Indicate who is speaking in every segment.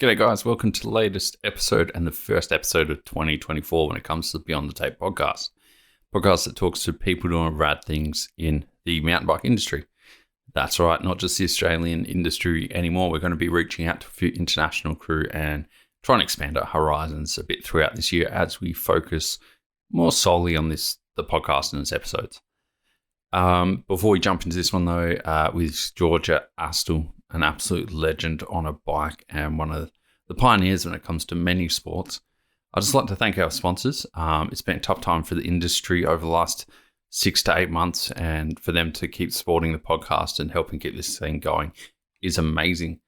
Speaker 1: G'day guys, welcome to the latest episode and the first episode of 2024 when it comes to the Beyond the Tape podcast. Podcast that talks to people doing rad things in the mountain bike industry. That's right, not just the Australian industry anymore. We're going to be reaching out to a few international crew and trying to expand our horizons a bit throughout this year as we focus more solely on the podcast and its episodes. Before we jump into this one though, with Georgia Astle, an absolute legend on a bike and one of the pioneers when it comes to many sports. I'd just like to thank our sponsors. It's been a tough time for the industry over the last 6 to 8 months, and for them to keep supporting the podcast and helping keep this thing going is amazing.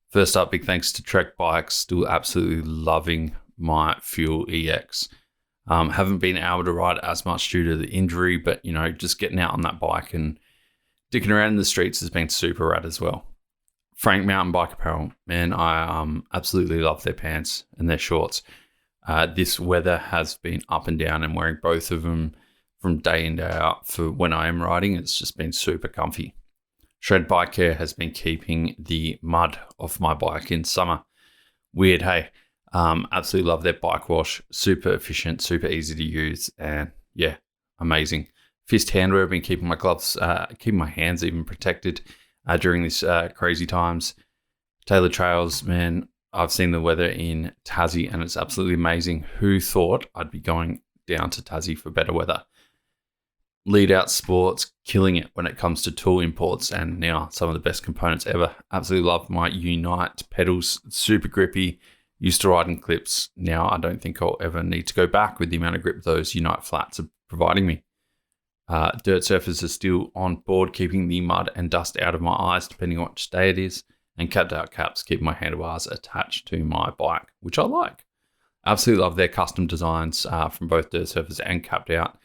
Speaker 1: First up, big thanks to Trek Bikes, still absolutely loving my Fuel EX. Haven't been able to ride as much due to the injury, but just getting out on that bike and dicking around in the streets has been super rad as well. Frank Mountain Bike Apparel, man, I absolutely love their pants and their shorts. This weather has been up and down, and wearing both of them from day in, day out for when I am riding, it's just been super comfy. Shred Bike Care has been keeping the mud off my bike in summer. Weird, hey? Absolutely love their bike wash. Super efficient, super easy to use, and yeah, amazing. Fist Handwear have been keeping my gloves, keeping my hands even protected during these crazy times. Taylor Trails, man, I've seen the weather in Tassie and it's absolutely amazing. Who thought I'd be going down to Tassie for better weather? Lead Out Sports, killing it when it comes to tool imports, and now some of the best components ever. Absolutely love my Unite pedals, super grippy. Used to ride in clips. Now I don't think I'll ever need to go back with the amount of grip those Unite flats are providing me. Dirt Surfers are still on board, keeping the mud and dust out of my eyes, depending on which day it is. And Capped Out Caps keep my handlebars attached to my bike, which I like. Absolutely love their custom designs from both Dirt Surfers and Capped Out.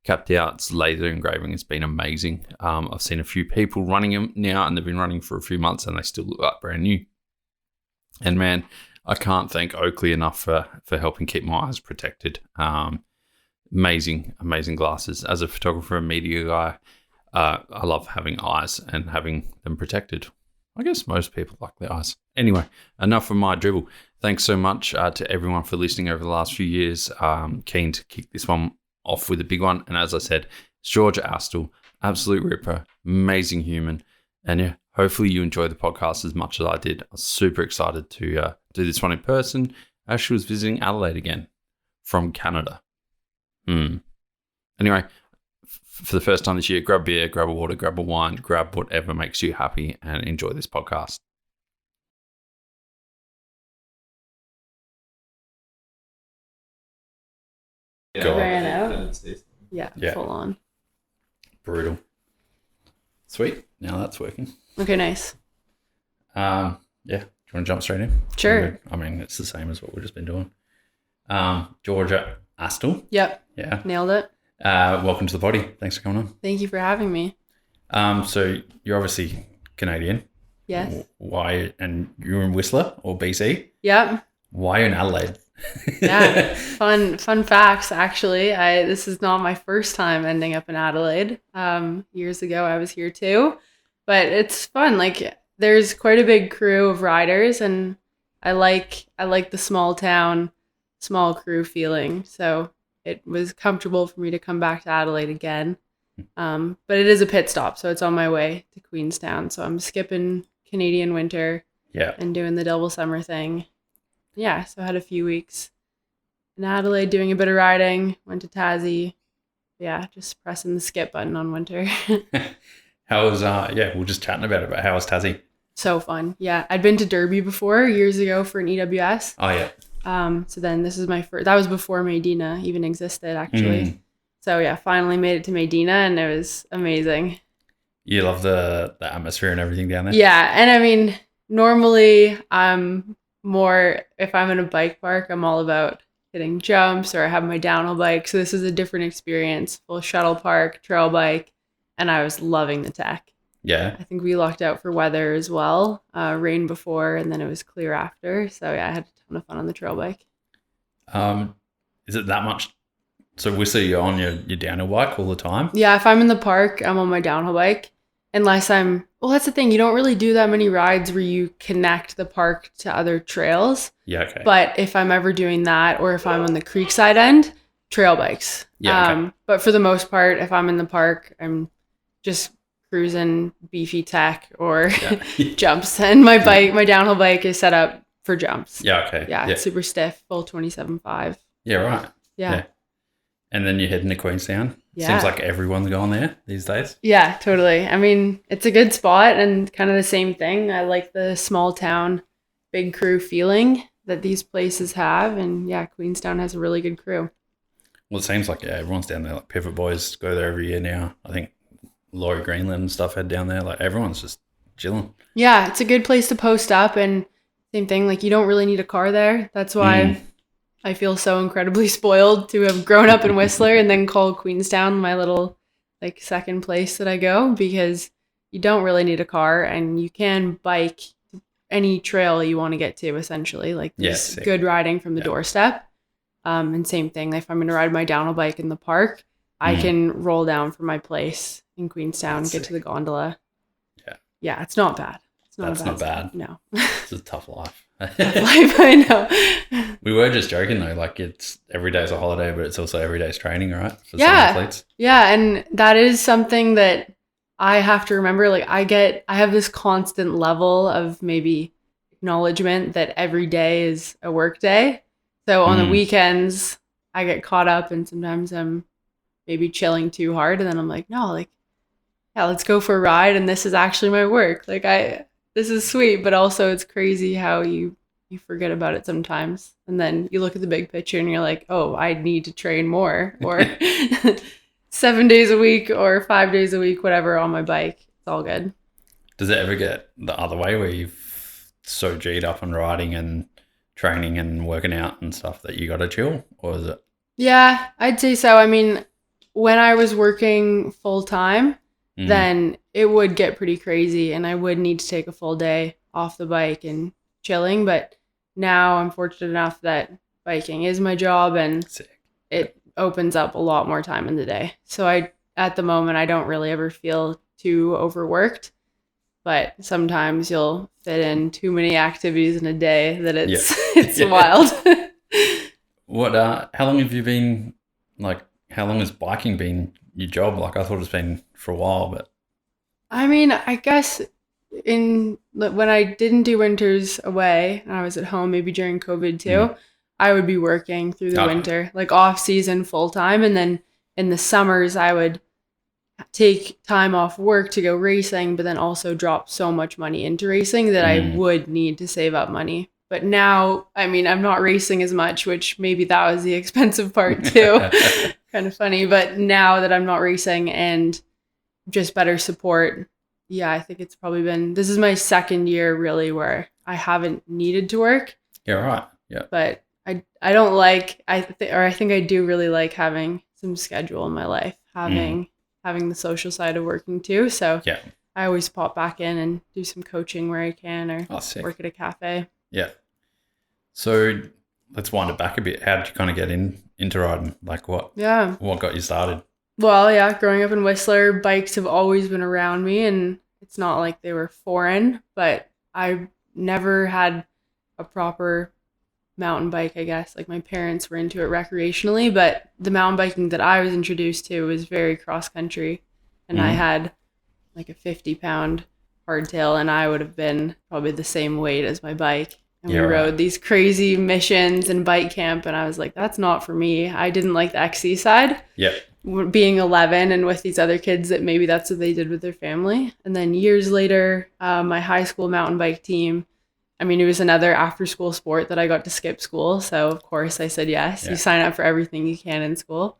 Speaker 1: Capped Out's laser engraving has been amazing. I've seen a few people running them now, and they've been running for a few months, and they still look like brand new. And man, I can't thank Oakley enough for helping keep my eyes protected. Amazing glasses. As a photographer and media guy, I love having eyes and having them protected. I guess most people like their eyes. Anyway, enough of my dribble. Thanks so much to everyone for listening over the last few years. Keen to kick this one off with a big one. And as I said, it's Georgia Astle, absolute ripper, amazing human. And yeah, hopefully you enjoy the podcast as much as I did. I was super excited to do this one in person as she was visiting Adelaide again from Canada. Anyway, for the first time this year, grab a beer, grab a water, grab a wine, grab whatever makes you happy, and enjoy this podcast.
Speaker 2: Ran out. Yeah, full on.
Speaker 1: Brutal. Sweet. Now that's working.
Speaker 2: Okay, nice.
Speaker 1: Yeah. Do you want to jump straight in?
Speaker 2: Sure.
Speaker 1: I mean, it's the same as what we've just been doing. Georgia Astle.
Speaker 2: Yep.
Speaker 1: Yeah.
Speaker 2: Nailed it.
Speaker 1: Welcome to the body. Thanks for coming on.
Speaker 2: Thank you for having me.
Speaker 1: So you're obviously Canadian.
Speaker 2: Yes.
Speaker 1: Why? And you're in Whistler or BC?
Speaker 2: Yep.
Speaker 1: Why are you in Adelaide?
Speaker 2: Yeah. Fun facts, actually. This is not my first time ending up in Adelaide. Years ago, I was here too. But it's fun. Like, there's quite a big crew of riders, and I like the small town, small crew feeling. So it was comfortable for me to come back to Adelaide again. But it is a pit stop, so it's on my way to Queenstown. So I'm skipping Canadian winter and doing the double summer thing. Yeah, so I had a few weeks in Adelaide doing a bit of riding, went to Tassie. Yeah, just pressing the skip button on winter.
Speaker 1: How was, we're just chatting about it, but how was Tassie?
Speaker 2: So fun. Yeah, I'd been to Derby before years ago for an EWS.
Speaker 1: Oh, yeah.
Speaker 2: So then this is my first, that was before Maydena even existed, actually. So yeah, finally made it to Maydena, and it was amazing.
Speaker 1: You love the atmosphere and everything down there?
Speaker 2: Yeah, and I mean, normally I'm more, if I'm in a bike park, I'm all about hitting jumps, or I have my downhill bike. So this is a different experience, full shuttle park, trail bike, and I was loving the tech.
Speaker 1: Yeah.
Speaker 2: I think we lucked out for weather as well. Rain before, and then it was clear after. So yeah, I had a ton of fun on the trail bike.
Speaker 1: Is it that much? So we see you on your downhill bike all the time?
Speaker 2: Yeah, if I'm in the park, I'm on my downhill bike. unless well, that's the thing. You don't really do that many rides where you connect the park to other trails.
Speaker 1: Yeah, okay.
Speaker 2: But if I'm ever doing that, or if I'm on the creekside end, trail bikes.
Speaker 1: Yeah, okay.
Speaker 2: But for the most part, if I'm in the park, I'm just cruising beefy tech or jumps. And my downhill bike is set up for jumps.
Speaker 1: Yeah, okay.
Speaker 2: Yeah, it's super stiff, full 27.5.
Speaker 1: Yeah, right.
Speaker 2: Yeah.
Speaker 1: And then you're heading to Queenstown.
Speaker 2: Yeah.
Speaker 1: Seems like everyone's going there these days.
Speaker 2: Yeah, totally. I mean, it's a good spot and kind of the same thing. I like the small town, big crew feeling that these places have. And yeah, Queenstown has a really good crew.
Speaker 1: Well, it seems like, everyone's down there. Like Pivot Boys go there every year now. I think Laurie Greenland and stuff head down there. Like everyone's just chilling. Yeah,
Speaker 2: it's a good place to post up. And same thing, like you don't really need a car there. That's why I feel so incredibly spoiled to have grown up in Whistler and then call Queenstown my little like second place that I go, because you don't really need a car and you can bike any trail you want to get to essentially. Like there's good riding from the doorstep. And same thing, if I'm going to ride my downhill bike in the park, I can roll down from my place in Queenstown, get to the gondola. Yeah, it's not bad.
Speaker 1: That's not bad.
Speaker 2: No.
Speaker 1: It's a tough life.
Speaker 2: I know.
Speaker 1: We were just joking though, like it's every day's a holiday, but it's also every day's training, right? For some athletes.
Speaker 2: Yeah, and that is something that I have to remember. Like I have this constant level of maybe acknowledgement that every day is a work day. So on the weekends, I get caught up and sometimes I'm maybe chilling too hard. And then I'm like, no, like, yeah, let's go for a ride. And this is actually my work. Like this is sweet, but also it's crazy how you forget about it sometimes. And then you look at the big picture and you're like, oh, I need to train more, or 7 days a week or 5 days a week, whatever, on my bike. It's all good.
Speaker 1: Does it ever get the other way where you've so G'd up on riding and training and working out and stuff that you got to chill, or is it?
Speaker 2: Yeah, I'd say so. I mean, when I was working full time, then it would get pretty crazy and I would need to take a full day off the bike and chilling. But now I'm fortunate enough that biking is my job and it opens up a lot more time in the day. So at the moment, I don't really ever feel too overworked, but sometimes you'll fit in too many activities in a day that it's wild.
Speaker 1: How long have you been, like, how long has biking been your job? Like, I thought it's been for a while, but.
Speaker 2: I mean, I guess when I didn't do winters away and I was at home, maybe during COVID too, I would be working through the winter, like off season full time. And then in the summers, I would take time off work to go racing, but then also drop so much money into racing that I would need to save up money. But now, I mean, I'm not racing as much, which maybe that was the expensive part too. Kind of funny. But now that I'm not racing and just better support, yeah, I think it's probably this is my second year really where I haven't needed to work.
Speaker 1: Yeah, right. Yeah.
Speaker 2: But I don't like, I think I do really like having some schedule in my life, having the social side of working too. So I always pop back in and do some coaching where I can, or work at a cafe.
Speaker 1: Yeah. So let's wind it back a bit. How did you kind of get into riding? Like what got you started?
Speaker 2: Well, yeah, growing up in Whistler, bikes have always been around me, and it's not like they were foreign, but I never had a proper mountain bike, I guess. Like my parents were into it recreationally, but the mountain biking that I was introduced to was very cross country, and I had like a 50-pound hardtail, and I would have been probably the same weight as my bike. And we rode these crazy missions and bike camp, and I was like, that's not for me. I didn't like the XC side.
Speaker 1: Yeah.
Speaker 2: Being 11 and with these other kids that maybe that's what they did with their family. And then years later, my high school mountain bike team, I mean, it was another after school sport that I got to skip school. So of course I said yes. You sign up for everything you can in school.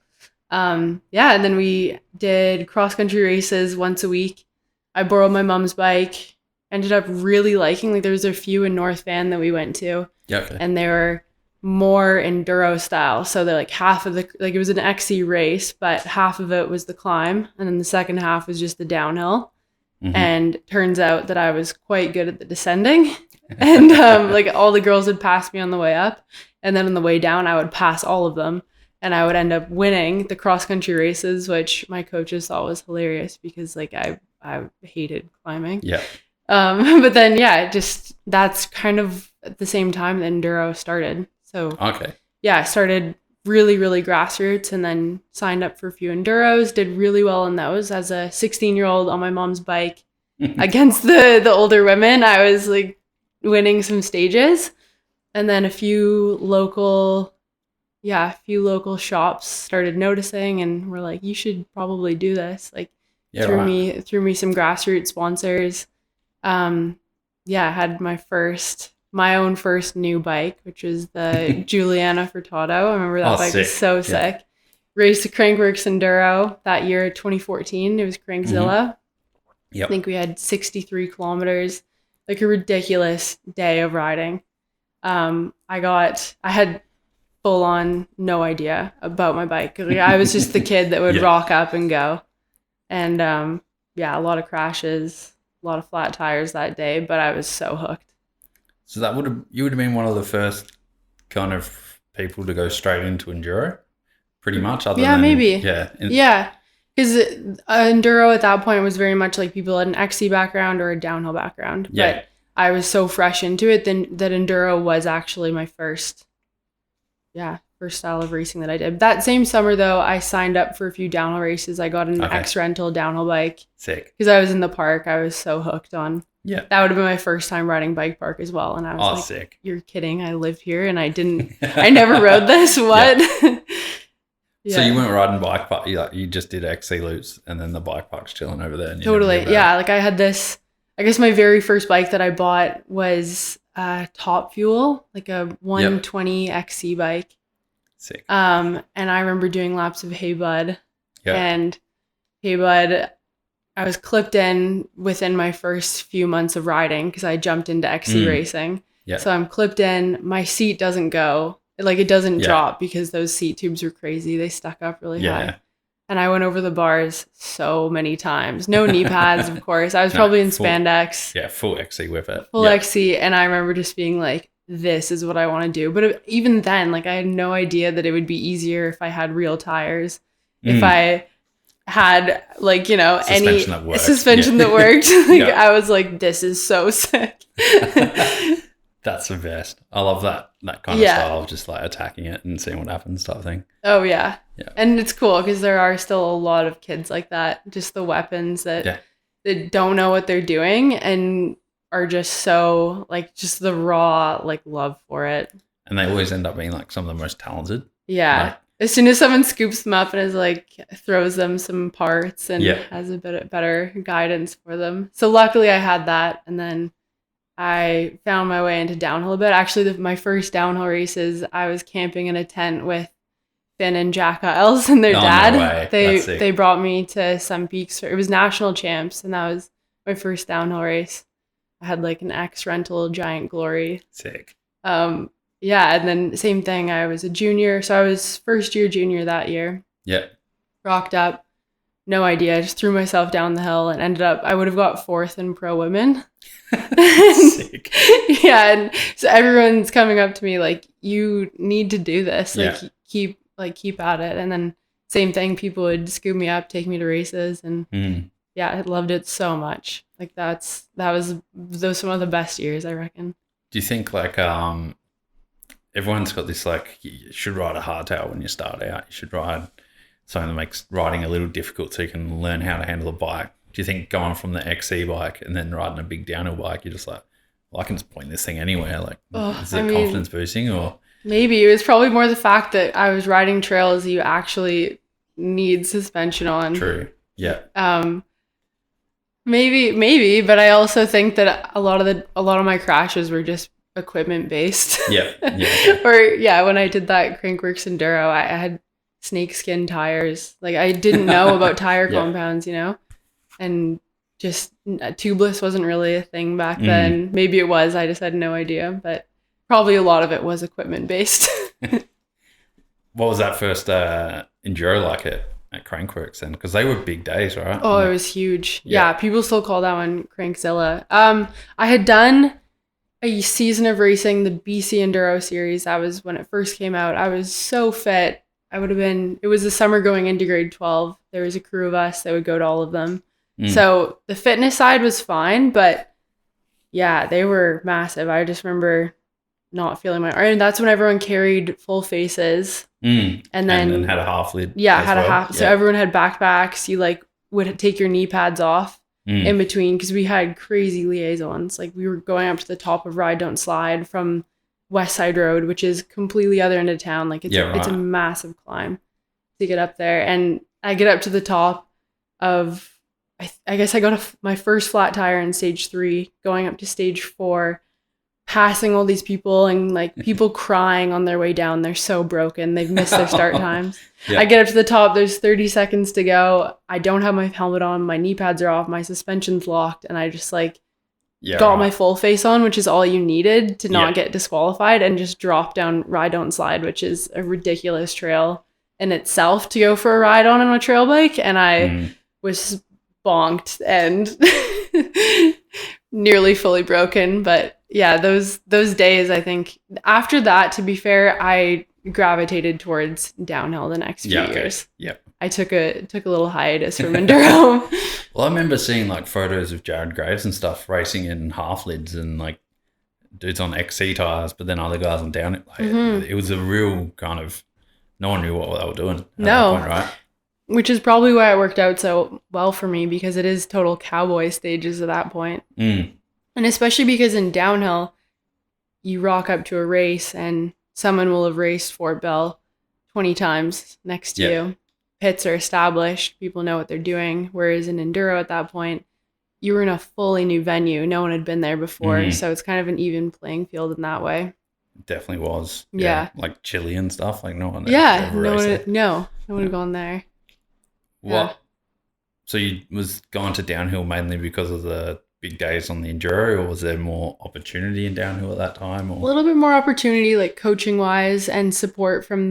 Speaker 2: And then we did cross country races once a week. I borrowed my mom's bike, ended up really liking, like there was a few in North Van that we went to.
Speaker 1: Yeah. Okay.
Speaker 2: And they were more enduro style. So they're like half of it was an XC race, but half of it was the climb. And then the second half was just the downhill. And turns out that I was quite good at the descending. And like all the girls would pass me on the way up. And then on the way down, I would pass all of them. And I would end up winning the cross country races, which my coaches thought was hilarious because like I I hated climbing.
Speaker 1: Yeah.
Speaker 2: But then, that's kind of at the same time that Enduro started. So,
Speaker 1: Okay.
Speaker 2: yeah, I started really, really grassroots and then signed up for a few Enduros, did really well in those as a 16-year-old on my mom's bike against the older women. I was like winning some stages. And then a few local shops started noticing and were like, you should probably do this. Like, threw me some grassroots sponsors. I had my own first new bike, which was the Juliana Furtado. I remember that bike was so sick. Raced the Crankworks Enduro that year, 2014. It was Crankzilla.
Speaker 1: Yep.
Speaker 2: I think we had 63 kilometers, like a ridiculous day of riding. I had full on no idea about my bike. Like, I was just the kid that would rock up and go. And a lot of crashes, a lot of flat tires that day, but I was so hooked.
Speaker 1: So you would have been one of the first kind of people to go straight into Enduro, pretty much. Maybe.
Speaker 2: Yeah. Because Enduro at that point was very much like people had an XC background or a downhill background.
Speaker 1: Yeah.
Speaker 2: But I was so fresh into it that Enduro was actually my first style of racing that I did. That same summer, though, I signed up for a few downhill races. I got an X-Rental downhill bike.
Speaker 1: Sick.
Speaker 2: Because I was in the park. I was so hooked on.
Speaker 1: Yeah.
Speaker 2: That would have been my first time riding bike park as well. And I was like,
Speaker 1: sick.
Speaker 2: You're kidding. I lived here and I never rode this. What?
Speaker 1: Yeah. So you weren't riding bike park. You just did XC loops and then the bike park's chilling over there. And
Speaker 2: totally. Yeah. Like I had this, I guess my very first bike that I bought was Top Fuel, like a 120 XC bike.
Speaker 1: Sick.
Speaker 2: And I remember doing laps of Hey Bud.
Speaker 1: Yep.
Speaker 2: And Hey Bud, I was clipped in within my first few months of riding because I jumped into XC racing.
Speaker 1: Yeah.
Speaker 2: So I'm clipped in. My seat doesn't go. Like, it doesn't drop because those seat tubes were crazy. They stuck up really high. And I went over the bars so many times. No knee pads, of course. I was probably in spandex.
Speaker 1: Yeah, full XC with it.
Speaker 2: Full XC. And I remember just being like, this is what I want to do. But even then, like, I had no idea that it would be easier if I had real tires. If I had, like, suspension that worked. I was like, this is so sick.
Speaker 1: That's the best. I love that kind of style of just like attacking it and seeing what happens type of thing.
Speaker 2: Oh, yeah. And it's cool because there are still a lot of kids like that. Just the weapons that don't know what they're doing and are just so, like, just the raw, like, love for it.
Speaker 1: And they always end up being like some of the most talented.
Speaker 2: Yeah.
Speaker 1: Like,
Speaker 2: as soon as someone scoops them up and is like, throws them some parts and has a bit better guidance for them. So luckily I had that. And then I found my way into downhill a bit. Actually, my first downhill races, I was camping in a tent with Finn and Jack Isles and their dad.
Speaker 1: No way.
Speaker 2: They brought me to some peaks. It was national champs, and that was my first downhill race. I had like an X-Rental Giant Glory.
Speaker 1: Sick.
Speaker 2: And then same thing. I was a junior, so I was first year junior that year.
Speaker 1: Yeah.
Speaker 2: Rocked up. No idea. I just threw myself down the hill and ended up, I would have got fourth in pro women.
Speaker 1: Sick.
Speaker 2: Yeah. And so everyone's coming up to me like, you need to do this. Like, keep at it. And then same thing. People would scoop me up, take me to races. And I loved it so much. Like those were some of the best years, I reckon.
Speaker 1: Do you think like, everyone's got this, like, you should ride a hardtail when you start out. You should ride something that makes riding a little difficult so you can learn how to handle a bike. Do you think going from the XC bike and then riding a big downhill bike, you're just like, well, I can just point this thing anywhere. Like, is it confidence boosting or? Maybe.
Speaker 2: It was probably more the fact that I was riding trails you actually need suspension on.
Speaker 1: True. Yeah.
Speaker 2: Maybe, but I also think that a lot of my crashes were just equipment based.
Speaker 1: Yeah.
Speaker 2: Or when I did that Crankworks Enduro, I had snakeskin tires. Like, I didn't know about tire compounds, and just tubeless wasn't really a thing back then. Maybe it was, I just had no idea, but probably a lot of it was equipment based.
Speaker 1: What was that first Enduro like at Crankworks then? Because they were big days, right?
Speaker 2: Oh, it was huge. Yeah, people still call that one Crankzilla. I had done a season of racing, the BC Enduro series. That was when it first came out. I was so fit. It was the summer going into grade 12. There was a crew of us that would go to all of them. So the fitness side was fine, but yeah, they were massive. I just remember not feeling and that's when everyone carried full faces. And then
Speaker 1: had a half lid.
Speaker 2: Yeah, had a half. So everyone had backpacks. You like would take your knee pads off in between because we had crazy liaisons. Like we were going up to the top of Ride Don't Slide from West Side Road, which is completely other end of town. Like it's a massive climb to get up there. And I get up to the top of, I guess I got my first flat tire in stage 3, going up to stage 4, passing all these people and like people crying on their way down. They're so broken. They've missed their start times. I get up to the top. There's 30 seconds to go. I don't have my helmet on. My knee pads are off. My suspension's locked. And I just got my full face on, which is all you needed to not get disqualified, and just drop down Ride Don't Slide, which is a ridiculous trail in itself to go for a ride on a trail bike. And I was bonked and nearly fully broken. But yeah, those days, I think after that, to be fair, I gravitated towards downhill the next few years. I took a little hiatus from enduro.
Speaker 1: Well, I remember seeing like photos of Jared Graves and stuff racing in half lids and like dudes on XC tires, but then other guys on down it. Like, it was a real kind of, no one knew what they were doing at that point, right?
Speaker 2: Which is probably why it worked out so well for me, because it is total cowboy stages at that point. And especially because in downhill, you rock up to a race and someone will have raced Fort Bell 20 times next to you. Pits are established. People know what they're doing. Whereas in enduro at that point, you were in a fully new venue. No one had been there before. So it's kind of an even playing field in that way.
Speaker 1: It definitely was. Yeah. Like Chile and stuff. Like no one
Speaker 2: no one had gone there.
Speaker 1: What? So you was going to downhill mainly because of the big days on the enduro, or was there more opportunity in downhill at that time? Or?
Speaker 2: A little bit more opportunity, like coaching wise, and support from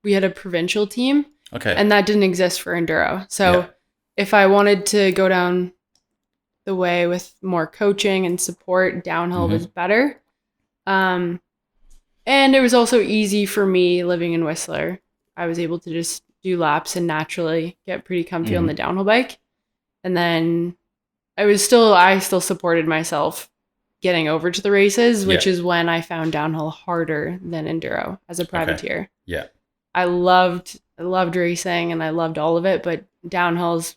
Speaker 2: we had a provincial team.
Speaker 1: Okay.
Speaker 2: And that didn't exist for enduro. So if I wanted to go down the way with more coaching and support, downhill was better. And it was also easy for me living in Whistler. I was able to just do laps and naturally get pretty comfy on the downhill bike. And then I still supported myself getting over to the races, which is when I found downhill harder than enduro as a privateer.
Speaker 1: Yeah.
Speaker 2: I loved racing and I loved all of it, but downhill's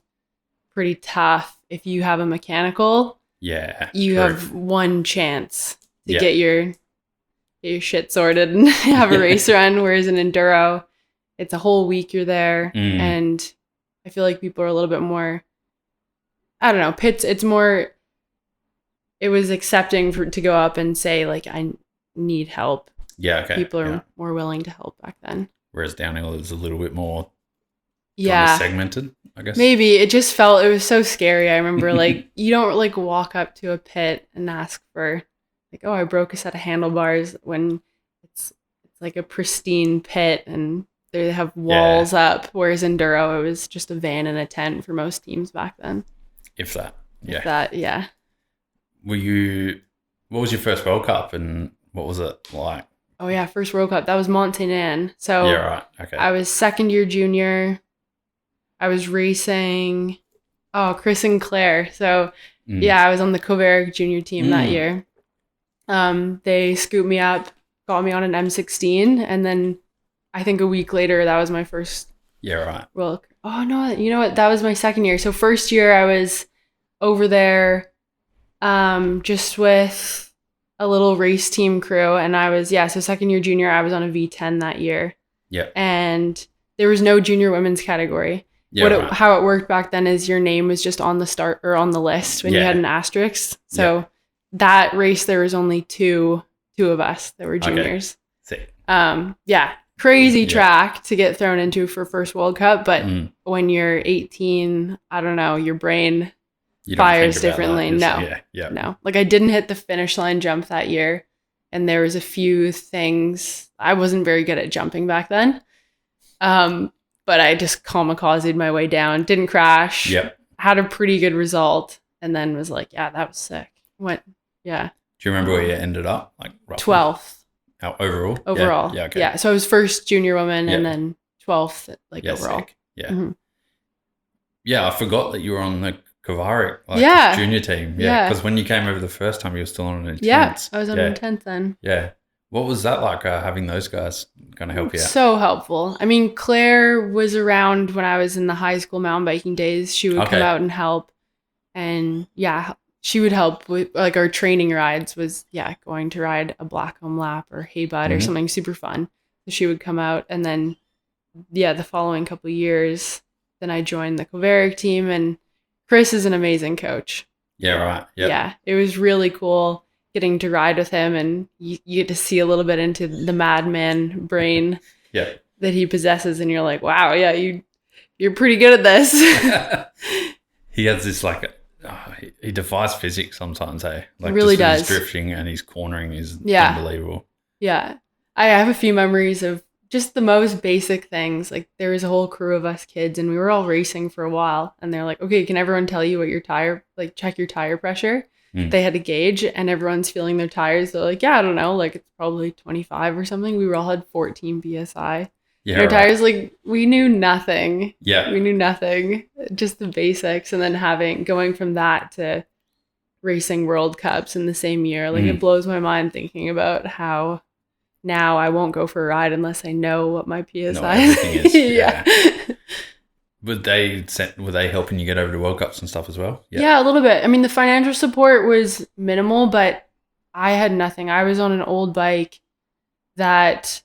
Speaker 2: pretty tough. If you have a mechanical, you have one chance to get your shit sorted and have a race run. Whereas in enduro, it's a whole week you're there, and I feel like people are a little bit more, I don't know, pits. It's more, it was accepting to go up and say like, I need help.
Speaker 1: Yeah. Okay.
Speaker 2: People are more willing to help back then.
Speaker 1: Whereas downhill is a little bit more kind of segmented, I guess.
Speaker 2: Maybe it just felt, it was so scary. I remember like, you don't like walk up to a pit and ask for like, oh, I broke a set of handlebars, when it's like a pristine pit and they have walls up. Whereas enduro, it was just a van and a tent for most teams back then.
Speaker 1: If that. What was your first World Cup and what was it like?
Speaker 2: Oh yeah, first World Cup. That was Maydena. So
Speaker 1: Okay.
Speaker 2: I was second year junior. I was racing Chris and Claire. So I was on the Coveric junior team that year. They scooped me up, got me on an M16, and then I think a week later that was my first World. Oh no, you know what? That was my second year. So first year I was over there just with a little race team crew, and I was so second year junior I was on a V10 that year. And there was no junior women's category. How it worked back then is your name was just on the start or on the list when you had an asterisk. So that race there was only two of us that were juniors.
Speaker 1: Sick.
Speaker 2: Crazy track to get thrown into for first World Cup, but when you're 18, I don't know, your brain fires differently. No. Like I didn't hit the finish line jump that year, and there was a few things. I wasn't very good at jumping back then. But I just kamikazed my way down, didn't crash, had a pretty good result, and then was like, that was sick. Do you
Speaker 1: remember where you ended up? Like roughly?
Speaker 2: 12th.
Speaker 1: Overall?
Speaker 2: Overall.
Speaker 1: Yeah, okay.
Speaker 2: So I was first junior woman and then 12th overall.
Speaker 1: Sick. Yeah. I forgot that you were on the Kavarik, like
Speaker 2: Yeah.
Speaker 1: his junior team.
Speaker 2: Yeah.
Speaker 1: Because when you came over the first time, you were still on an intense.
Speaker 2: Yeah, I was on intense then.
Speaker 1: Yeah. What was that like, having those guys kind of help you out?
Speaker 2: So helpful. I mean, Claire was around when I was in the high school mountain biking days. She would come out and help. And yeah, she would help with like our training rides was, going to ride a Blackcomb lap or hay bud or something super fun. So she would come out, and then, the following couple of years, then I joined the Kavarik team, and Chris is an amazing coach.
Speaker 1: Yeah, right. Yep.
Speaker 2: Yeah, it was really cool getting to ride with him, and you get to see a little bit into the madman brain that he possesses, and you're like, wow, you're pretty good at this.
Speaker 1: He has this he defies physics sometimes, hey? Like,
Speaker 2: really
Speaker 1: just
Speaker 2: does.
Speaker 1: His drifting and his cornering is unbelievable.
Speaker 2: Yeah. I have a few memories of just the most basic things. Like, there was a whole crew of us kids, and we were all racing for a while, and they're like, okay, can everyone tell you what your tire, like, check your tire pressure? They had a gauge, and everyone's feeling their tires. They're like, I don't know, like, it's probably 25 or something. We all had 14 PSI. Yeah, our tires, like, we knew nothing.
Speaker 1: Yeah.
Speaker 2: We knew nothing, just the basics. And then going from that to racing World Cups in the same year, like, it blows my mind thinking about how now I won't go for a ride unless I know what my PSI
Speaker 1: is. Yeah. Were they helping you get over to World Cups and stuff as well?
Speaker 2: Yeah, a little bit. I mean, the financial support was minimal, but I had nothing. I was on an old bike that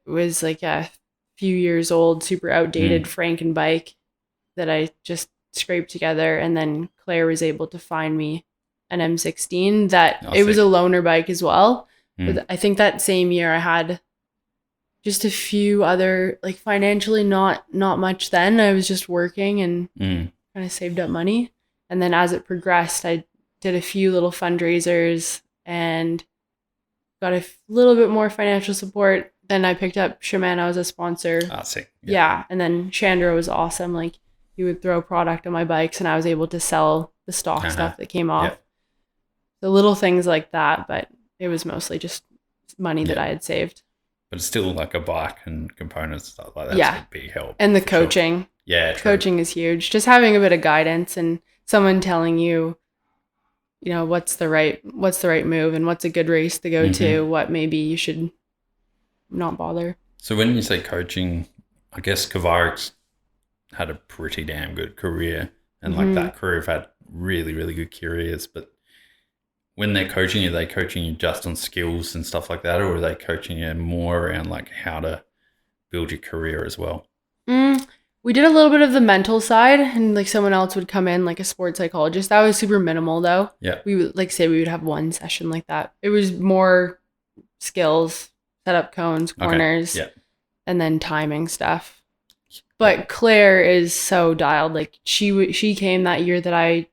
Speaker 2: was like a few years old, super outdated Franken bike that I just scraped together. And then Claire was able to find me an M16 that it was a loaner bike as well. But I think that same year I had just a few other, like, financially not much then. I was just working and kind of saved up money. And then as it progressed, I did a few little fundraisers and got a little bit more financial support. Then I picked up Shimano as a sponsor. Yeah. And then Chandra was awesome. Like, he would throw product on my bikes, and I was able to sell the stock stuff that came off. The little things like that, but it was mostly just money that I had saved.
Speaker 1: But it's still like a bike and components and stuff like that. That's a big help.
Speaker 2: And the coaching.
Speaker 1: Sure. Yeah, true.
Speaker 2: Coaching is huge. Just having a bit of guidance and someone telling you, what's the right move and what's a good race to go to, what maybe you should not bother.
Speaker 1: So when you say coaching, I guess Kavarik's had a pretty damn good career, and like that crew have had really, really good careers. But when they're coaching you, are they coaching you just on skills and stuff like that, or are they coaching you more around like how to build your career as well?
Speaker 2: We did a little bit of the mental side, and like someone else would come in, like a sports psychologist. That was super minimal though.
Speaker 1: Yeah.
Speaker 2: We would we would have one session like that. It was more skills, set up cones, corners, and then timing stuff. But Claire is so dialed. Like, she came that year that I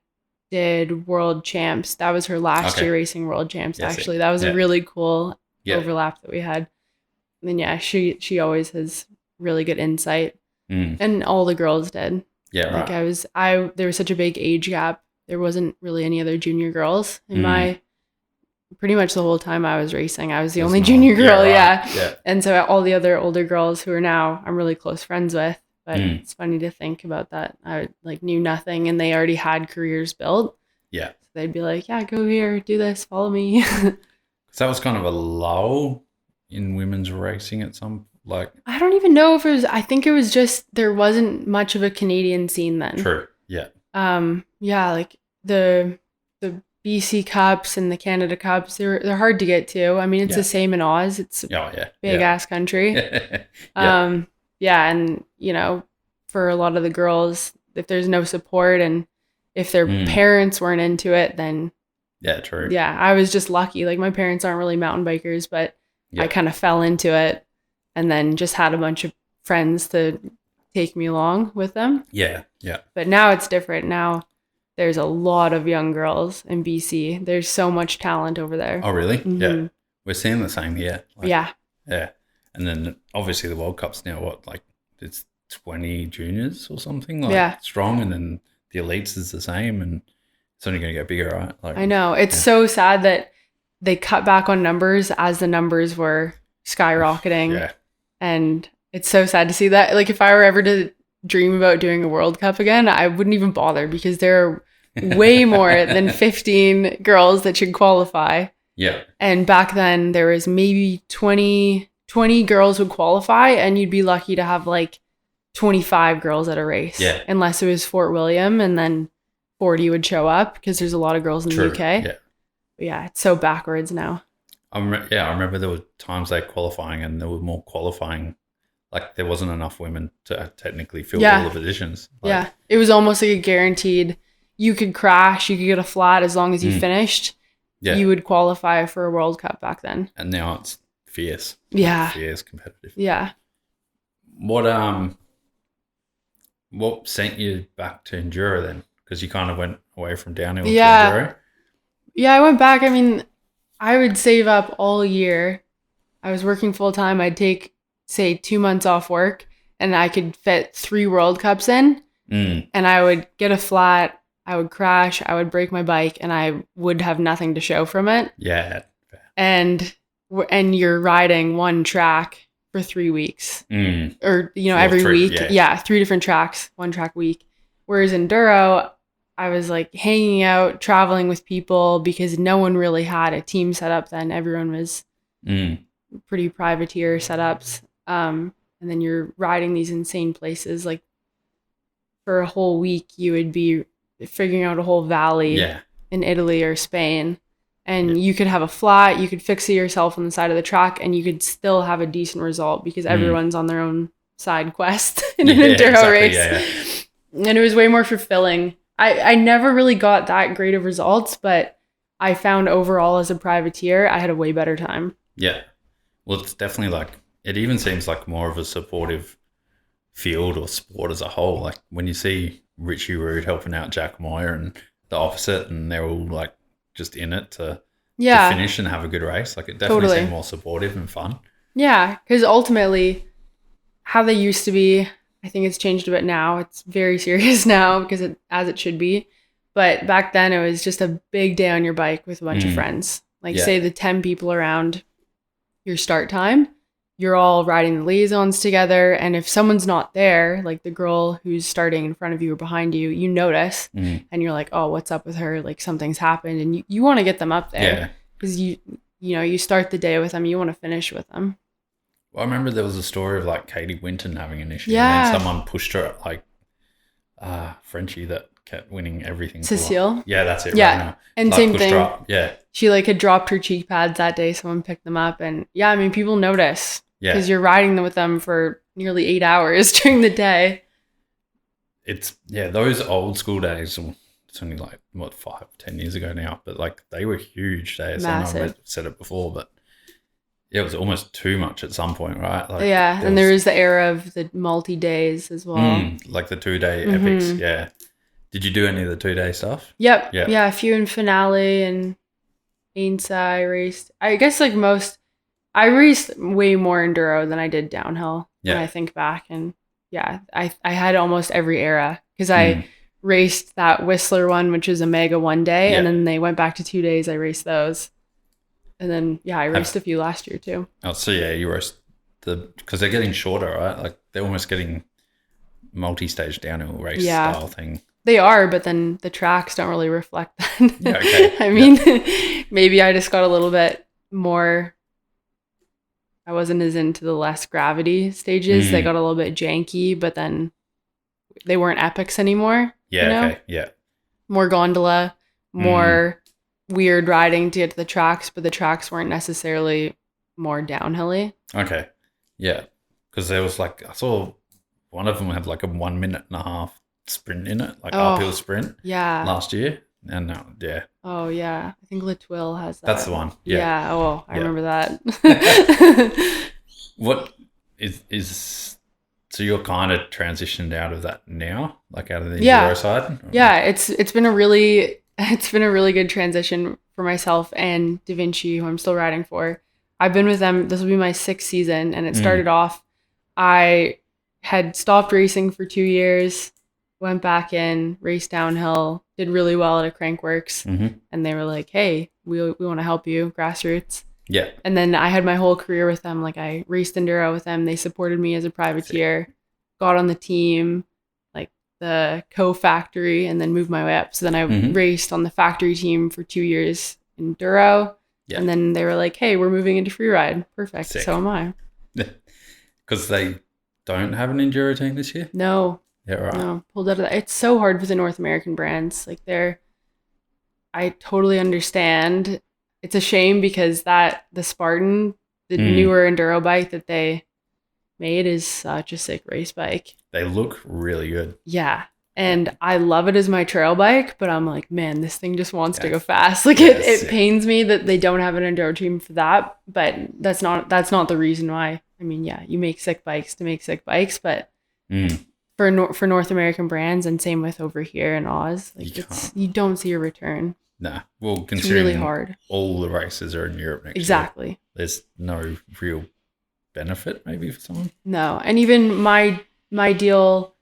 Speaker 2: did World Champs. That was her last year racing World Champs. Actually, that was a really cool overlap that we had. And then she always has really good insight, and all the girls did.
Speaker 1: Yeah,
Speaker 2: like
Speaker 1: right.
Speaker 2: There was such a big age gap. There wasn't really any other junior girls in my. Pretty much the whole time I was racing, I was the only junior girl. Yeah. And so all the other older girls who are now I'm really close friends with. But it's funny to think about that. I knew nothing, and they already had careers built. Yeah. So they'd be like, yeah, go here, do this, follow me.
Speaker 1: So that was kind of a lull in women's racing at some, like...
Speaker 2: I don't even know if it was... I think it was just there wasn't much of a Canadian scene then.
Speaker 1: True, yeah.
Speaker 2: Yeah, like the BC Cups and the Canada Cups, they're hard to get to. I mean, it's the same in Oz. It's a big-ass country. Yeah, and, for a lot of the girls, if there's no support and if their parents weren't into it, then...
Speaker 1: Yeah, true.
Speaker 2: Yeah, I was just lucky. Like, my parents aren't really mountain bikers, but I kind of fell into it and then just had a bunch of friends to take me along with them.
Speaker 1: Yeah, yeah.
Speaker 2: But now it's different. Now there's a lot of young girls in BC. There's so much talent over there.
Speaker 1: Oh, really? Yeah. We're seeing the same here.
Speaker 2: Yeah.
Speaker 1: Yeah. And then obviously the World Cup's now it's 20 juniors or something strong, and then the elites is the same, and it's only going to get bigger, right?
Speaker 2: I know. It's so sad that they cut back on numbers as the numbers were skyrocketing.
Speaker 1: Yeah.
Speaker 2: And it's so sad to see that. Like, if I were ever to dream about doing a World Cup again, I wouldn't even bother because there are way more than 15 girls that should qualify.
Speaker 1: Yeah.
Speaker 2: And back then there was maybe 20 girls would qualify, and you'd be lucky to have like 25 girls at a race.
Speaker 1: Yeah.
Speaker 2: Unless it was Fort William, and then 40 would show up because there's a lot of girls in the UK.
Speaker 1: Yeah.
Speaker 2: But yeah, it's so backwards now.
Speaker 1: I remember there were times they qualifying and there were more qualifying. Like there wasn't enough women to technically fill all the positions. Like,
Speaker 2: yeah. It was almost like a guaranteed, you could crash, you could get a flat as long as you finished. Yeah. You would qualify for a World Cup back then.
Speaker 1: And now it's fierce.
Speaker 2: Yeah.
Speaker 1: Fierce competitive.
Speaker 2: Yeah.
Speaker 1: What sent you back to Enduro then? Because you kind of went away from downhill to Enduro.
Speaker 2: Yeah, I went back. I mean, I would save up all year. I was working full time. I'd take, say, 2 months off work, and I could fit 3 World Cups in. And I would get a flat. I would crash. I would break my bike, and I would have nothing to show from it.
Speaker 1: Yeah.
Speaker 2: And you're riding one track for 3 weeks, or every week. Yeah, 3 different tracks, 1 track week. Whereas Enduro, I was like hanging out, traveling with people because no one really had a team set up then. Everyone was pretty privateer setups. And then you're riding these insane places. Like for a whole week, you would be figuring out a whole valley in Italy or Spain. And you could have a flat, you could fix it yourself on the side of the track, and you could still have a decent result because everyone's on their own side quest in an enduro race. Yeah. And it was way more fulfilling. I never really got that great of results, but I found overall as a privateer, I had a way better time.
Speaker 1: Yeah. Well, it's definitely like, it even seems like more of a supportive field or sport as a whole. Like when you see Richie Rude helping out Jack Moyer and the opposite, and they're all like just in it to finish and have a good race. Like it definitely seemed more supportive and fun.
Speaker 2: Yeah, because ultimately how they used to be, I think it's changed a bit now. It's very serious now because as it should be. But back then it was just a big day on your bike with a bunch of friends. Like say the 10 people around your start time, you're all riding the liaisons together. And if someone's not there, like the girl who's starting in front of you or behind you, you notice and you're like, oh, what's up with her? Like something's happened. And you want to get them up there because you start the day with them. You want to finish with them.
Speaker 1: Well, I remember there was a story of like Katie Winton having an issue. Yeah. And then someone pushed her like Frenchie that kept winning everything.
Speaker 2: Cecile.
Speaker 1: Yeah, that's it.
Speaker 2: Yeah.
Speaker 1: Right now.
Speaker 2: And
Speaker 1: like,
Speaker 2: same thing.
Speaker 1: Yeah.
Speaker 2: She like had dropped her cheek pads that day. Someone picked them up. And I mean, people notice because you're riding them with them for nearly 8 hours during the day.
Speaker 1: It's, those old school days, it's only like, 5-10 years ago now, but like they were huge days.
Speaker 2: Massive.
Speaker 1: I know I've said it before, but it was almost too much at some point, right? Like,
Speaker 2: there was the era of the multi-days as well.
Speaker 1: Like the 2-day epics, yeah. Did you do any of the 2-day stuff?
Speaker 2: Yep. Yeah, a few in Finale and Ainsa I raced. I guess like I raced way more enduro than I did downhill when I think back. And I had almost every era because I raced that Whistler one, which is a mega 1 day. And then they went back to 2 days. I raced those. And then, I raced a few last year too.
Speaker 1: Oh, so you raced because they're getting shorter, right? Like they're almost getting multi-stage downhill race style thing.
Speaker 2: They are, but then the tracks don't really reflect that. I mean, maybe I just got a little bit more, I wasn't as into the less gravity stages. They got a little bit janky, but then they weren't epics anymore. More gondola, more weird riding to get to the tracks, but the tracks weren't necessarily more downhilly.
Speaker 1: Okay. Yeah. Because there was like, I saw one of them had like a 1.5 minute sprint in it, like uphill sprint. Yeah. Last year. And
Speaker 2: Oh, yeah. I think Latwil has that.
Speaker 1: That's the one. Yeah.
Speaker 2: Oh, I remember that.
Speaker 1: What is so you're kind of transitioned out of that now, like out of the enduro side?
Speaker 2: Yeah. It's been a really good transition for myself and Da Vinci, who I'm still riding for. I've been with them. This will be my 6th season. And it started off, I had stopped racing for 2 years, went back in, raced downhill, did really well at a Crankworks. And they were like, hey, we want to help you, grassroots.
Speaker 1: Yeah.
Speaker 2: And then I had my whole career with them. Like I raced enduro with them. They supported me as a privateer, got on the team. the co-factory and then moved my way up. So then I raced on the factory team for 2 years in Enduro. Yeah. And then they were like, hey, we're moving into Freeride. Perfect. Sick. So am I.
Speaker 1: Because they don't have an Enduro team this year?
Speaker 2: No.
Speaker 1: Yeah, right.
Speaker 2: No, pulled out of that. It's so hard for the North American brands. Like I totally understand. It's a shame because the Spartan, the newer Enduro bike that they made is such a sick race bike.
Speaker 1: They look really good.
Speaker 2: Yeah. And I love it as my trail bike, but I'm like, man, this thing just wants to go fast. Like it pains me that they don't have an Enduro team for that, but that's not the reason why. I mean, yeah, you make sick bikes to make sick bikes, but for North American brands, and same with over here in Oz, like you don't see a return.
Speaker 1: Nah, well, considering
Speaker 2: it's really hard.
Speaker 1: All the races are in Europe next
Speaker 2: year.
Speaker 1: There's no real benefit maybe for someone.
Speaker 2: No, and even my deal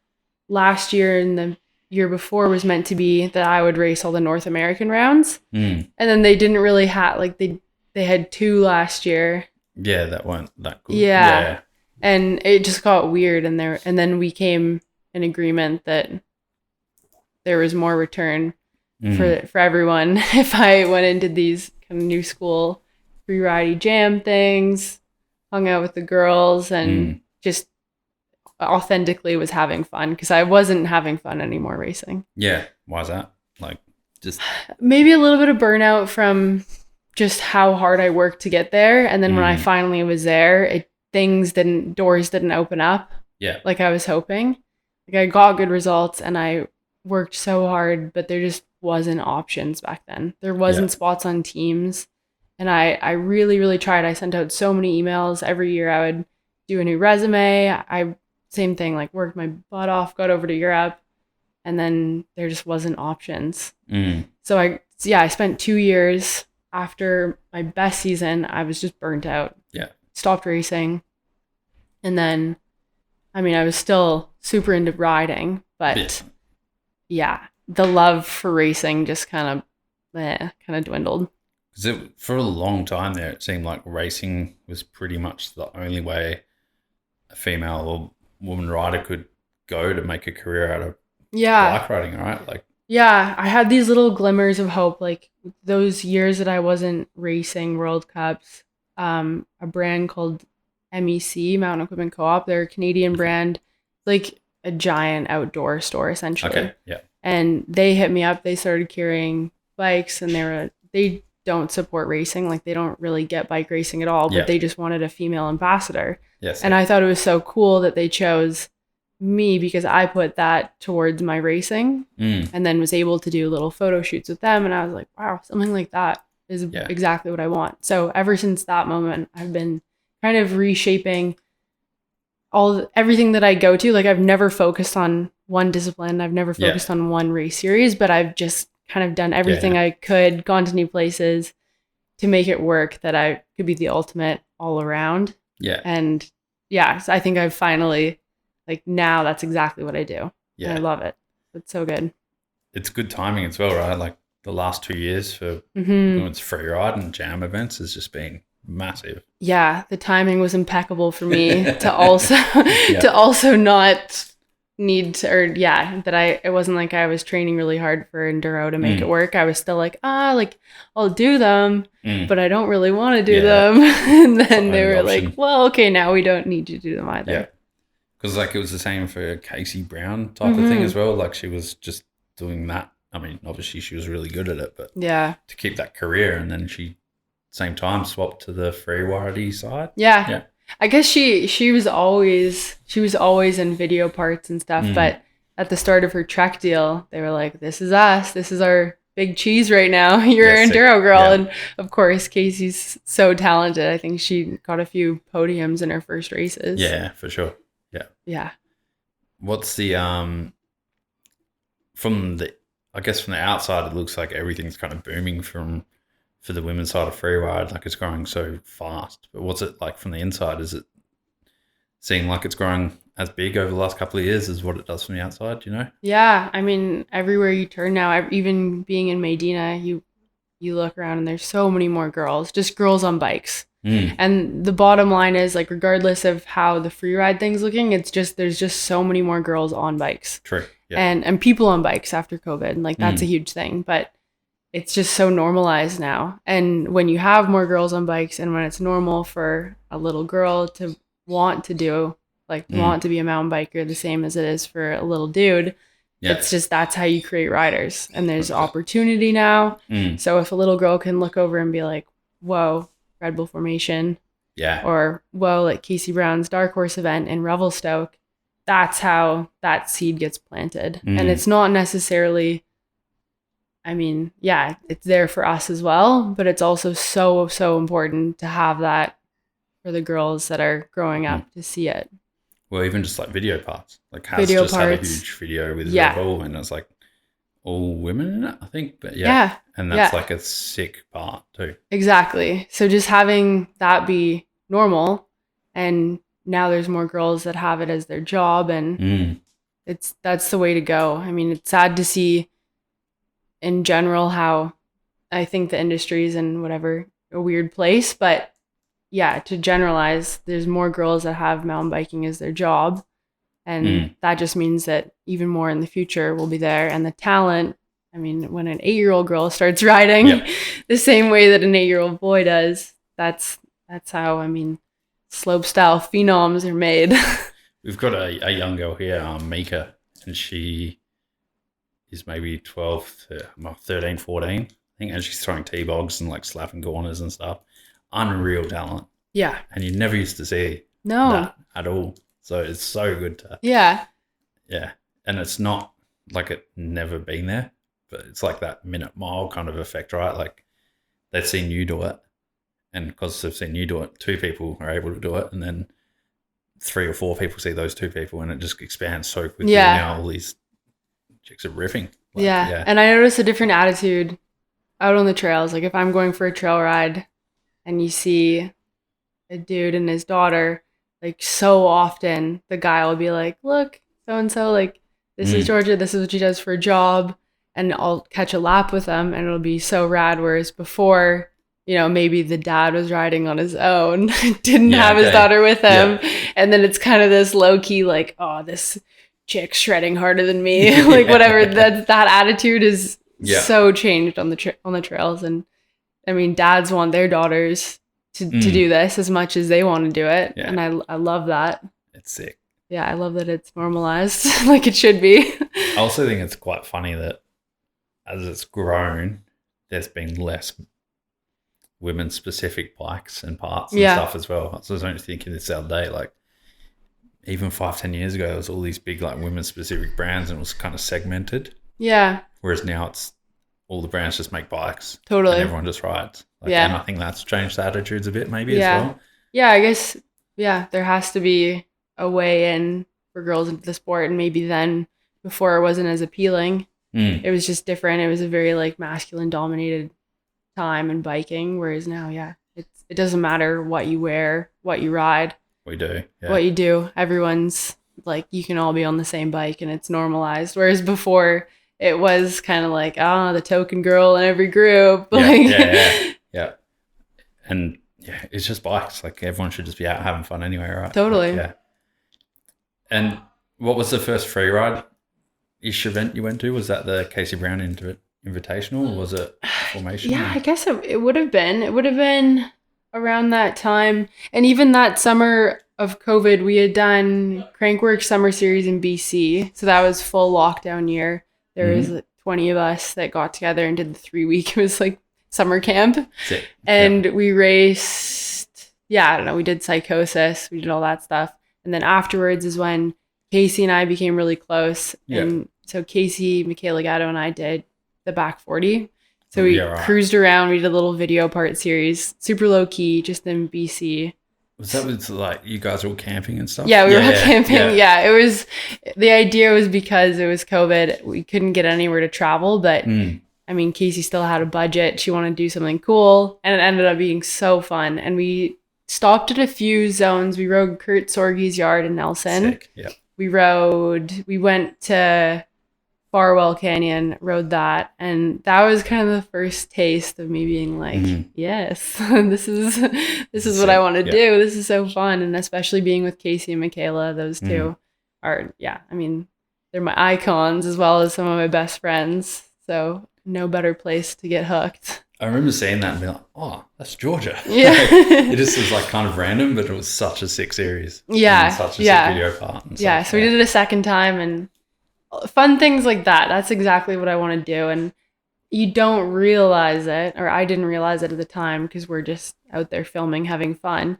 Speaker 2: last year and the year before was meant to be that I would race all the North American rounds, and then they didn't really have they had 2 last year.
Speaker 1: Yeah, that weren't that good.
Speaker 2: Yeah. And it just got weird, and then we came in agreement that there was more return for everyone if I went into these kind of new school Freeride jam things, hung out with the girls, and just authentically was having fun, because I wasn't having fun anymore racing.
Speaker 1: Yeah, why is that? Like, just
Speaker 2: maybe a little bit of burnout from just how hard I worked to get there, and then when I finally was there, doors didn't open up like I was hoping. Like I got good results and I worked so hard, but there just wasn't options back then. There wasn't spots on teams, and I really, really tried. I sent out so many emails every year. I would do a new resume. Same thing, like worked my butt off, got over to Europe, and then there just wasn't options. So I spent 2 years after my best season. I was just burnt out.
Speaker 1: Yeah. Stopped
Speaker 2: racing. And then, I mean, I was still super into riding, but the love for racing just kind of dwindled.
Speaker 1: Because for a long time there, it seemed like racing was pretty much the only way a female or woman rider could go to make a career out of bike riding, right? Like,
Speaker 2: yeah, I had these little glimmers of hope, like those years that I wasn't racing World Cups. A brand called MEC, Mountain Equipment Co-op, they're a Canadian brand, like a giant outdoor store essentially.
Speaker 1: Okay, yeah.
Speaker 2: And they hit me up. They started carrying bikes, and they don't support racing. Like they don't really get bike racing at all, but they just wanted a female ambassador.
Speaker 1: Yes.
Speaker 2: And I thought it was so cool that they chose me because I put that towards my racing, and then was able to do little photo shoots with them. And I was like, wow, something like that is exactly what I want. So ever since that moment, I've been kind of reshaping everything that I go to. Like I've never focused on one discipline. I've never focused on one race series, but I've just kind of done everything I could, gone to new places to make it work, that I could be the ultimate all around.
Speaker 1: Yeah.
Speaker 2: And so I think I've finally, like, now that's exactly what I do. Yeah. And I love it. It's so good.
Speaker 1: It's good timing as well, right? Like the last 2 years for women's Freeride and jam events has just been massive.
Speaker 2: Yeah. The timing was impeccable for me to also not need to, or it wasn't like I was training really hard for Enduro to make it work. I was still like, I'll do them, but I don't really want to do them. And then they were like, well, okay, now we don't need you to do them either.
Speaker 1: Yeah. Because like it was the same for Casey Brown type of thing as well. Like she was just doing that. I mean, obviously she was really good at it, but to keep that career, and then she same time swapped to the Freeride side.
Speaker 2: Yeah. I guess she was always in video parts and stuff, but at the start of her Trek deal, they were like, this is us. This is our big cheese right now. You're an Enduro girl. Yeah. And of course, Casey's so talented. I think she got a few podiums in her first races.
Speaker 1: Yeah, for sure. Yeah.
Speaker 2: Yeah.
Speaker 1: What's the, from the outside, it looks like everything's kind of booming for the women's side of Freeride, like it's growing so fast. But what's it like from the inside? Is it seeming like it's growing as big over the last couple of years as what it does from the outside, you know?
Speaker 2: Yeah. I mean, everywhere you turn now, even being in Maydena, you look around and there's so many more girls, just girls on bikes.
Speaker 1: Mm.
Speaker 2: And the bottom line is, like, regardless of how the free ride thing's looking, it's just, there's just so many more girls on bikes.
Speaker 1: True. Yeah.
Speaker 2: And people on bikes after COVID. Like, that's a huge thing. But it's just so normalized now. And when you have more girls on bikes, and when it's normal for a little girl to want to do, like, want to be a mountain biker the same as it is for a little dude, it's just, that's how you create riders. And there's opportunity now. So if a little girl can look over and be like, whoa, Red Bull formation, or whoa, like Casey Brown's Dark Horse event in Revelstoke, that's how that seed gets planted. And it's not necessarily, I mean, yeah, it's there for us as well, but it's also so important to have that for the girls that are growing up to see it.
Speaker 1: Well, even just like video parts, like Has just had a huge video with Red Bull, and it's like all women in it, I think. But and that's like a sick part too. Exactly.
Speaker 2: So just having that be normal, and now there's more girls that have it as their job, and that's the way to go. I mean, it's sad to see in general how I think the industry is in whatever a weird place, but yeah, to generalize, there's more girls that have mountain biking as their job. And that just means that even more in the future will be there. And the talent, I mean, when an 8-year-old girl starts riding the same way that an 8-year-old boy does, that's how, I mean, slope style phenoms are made.
Speaker 1: We've got a young girl here, Mika, and she is maybe 12 to 13, 14, I think, and she's throwing T-bogs and like slapping corners and stuff. Unreal talent. Yeah. And you never used to see that at all. So it's so good to Yeah. And it's not like it never been there, but it's like that minute mile kind of effect, right? Like they've seen you do it, and because they've seen you do it, 2 people are able to do it, and then 3 or 4 people see those 2 people, and it just expands so quickly. Now all these chicks are riffing. Like,
Speaker 2: And I notice a different attitude out on the trails. Like if I'm going for a trail ride and you see a dude and his daughter, like so often the guy will be like, look, so-and-so, like this is Georgia, this is what she does for a job. And I'll catch a lap with them and it'll be so rad. Whereas before, you know, maybe the dad was riding on his own, didn't have his daughter with him. And then it's kind of this low key, like, oh, this chick shredding harder than me. Like whatever, that attitude is so changed on the trails. And I mean, dads want their daughters to do this as much as they want to do it. And I love that.
Speaker 1: It's sick.
Speaker 2: Yeah, I love that it's normalized like it should be.
Speaker 1: I also think it's quite funny that as it's grown, there's been less women-specific bikes and parts and stuff as well. So I was only thinking this the other day, like even 5-10 years ago, there was all these big like women-specific brands and it was kind of segmented. Yeah. Whereas now it's all the brands just make bikes. Totally. And everyone just rides. Like, and I think that's changed the attitudes a bit maybe as well.
Speaker 2: Yeah, I guess, there has to be a way in for girls into the sport, and maybe then before it wasn't as appealing. It was just different. It was a very like masculine dominated time in biking, whereas now, it doesn't matter what you wear, what you ride.
Speaker 1: What
Speaker 2: you do. Everyone's like, you can all be on the same bike and it's normalized. Whereas before it was kind of like, the token girl in every group.
Speaker 1: Yeah. And it's just bikes. Like everyone should just be out having fun anyway, right?
Speaker 2: Totally.
Speaker 1: Like, And what was the first Freeride-ish event you went to? Was that the Casey Brown Invitational, or was it formation?
Speaker 2: I guess it would have been. It would have been around that time. And even that summer of COVID, we had done Crankworks Summer Series in BC. So that was full lockdown year. There was like 20 of us that got together and did the 3-week. It was like summer camp. Sick. And we raced, I don't know, we did Psychosis. We did all that stuff. And then afterwards is when Casey and I became really close. And so Casey, Michaela Gatto, and I did the back 40. So we cruised around. We did a little video part series, super low key, just in BC.
Speaker 1: Was that with like you guys were all camping and stuff?
Speaker 2: Yeah, we were all camping. Yeah, it was, the idea was because it was COVID, we couldn't get anywhere to travel. But I mean, Casey still had a budget. She wanted to do something cool. And it ended up being so fun. And we stopped at a few zones. We rode Kurt Sorge's yard in Nelson. Sick. Yeah. We went to Farwell Canyon, rode that, and that was kind of the first taste of me being like, yes, this is what I want to do. This is so fun. And especially being with Casey and Michaela, those two are, I mean, they're my icons as well as some of my best friends. So no better place to get hooked.
Speaker 1: I remember seeing that and being like, oh, that's Georgia.
Speaker 2: Yeah.
Speaker 1: It just was like kind of random, but it was such a sick series.
Speaker 2: Yeah.
Speaker 1: And such a sick video part. And
Speaker 2: yeah. So we did it a second time, and fun things like that. That's exactly what I want to do. And you don't realize it, or I didn't realize it at the time because we're just out there filming, having fun.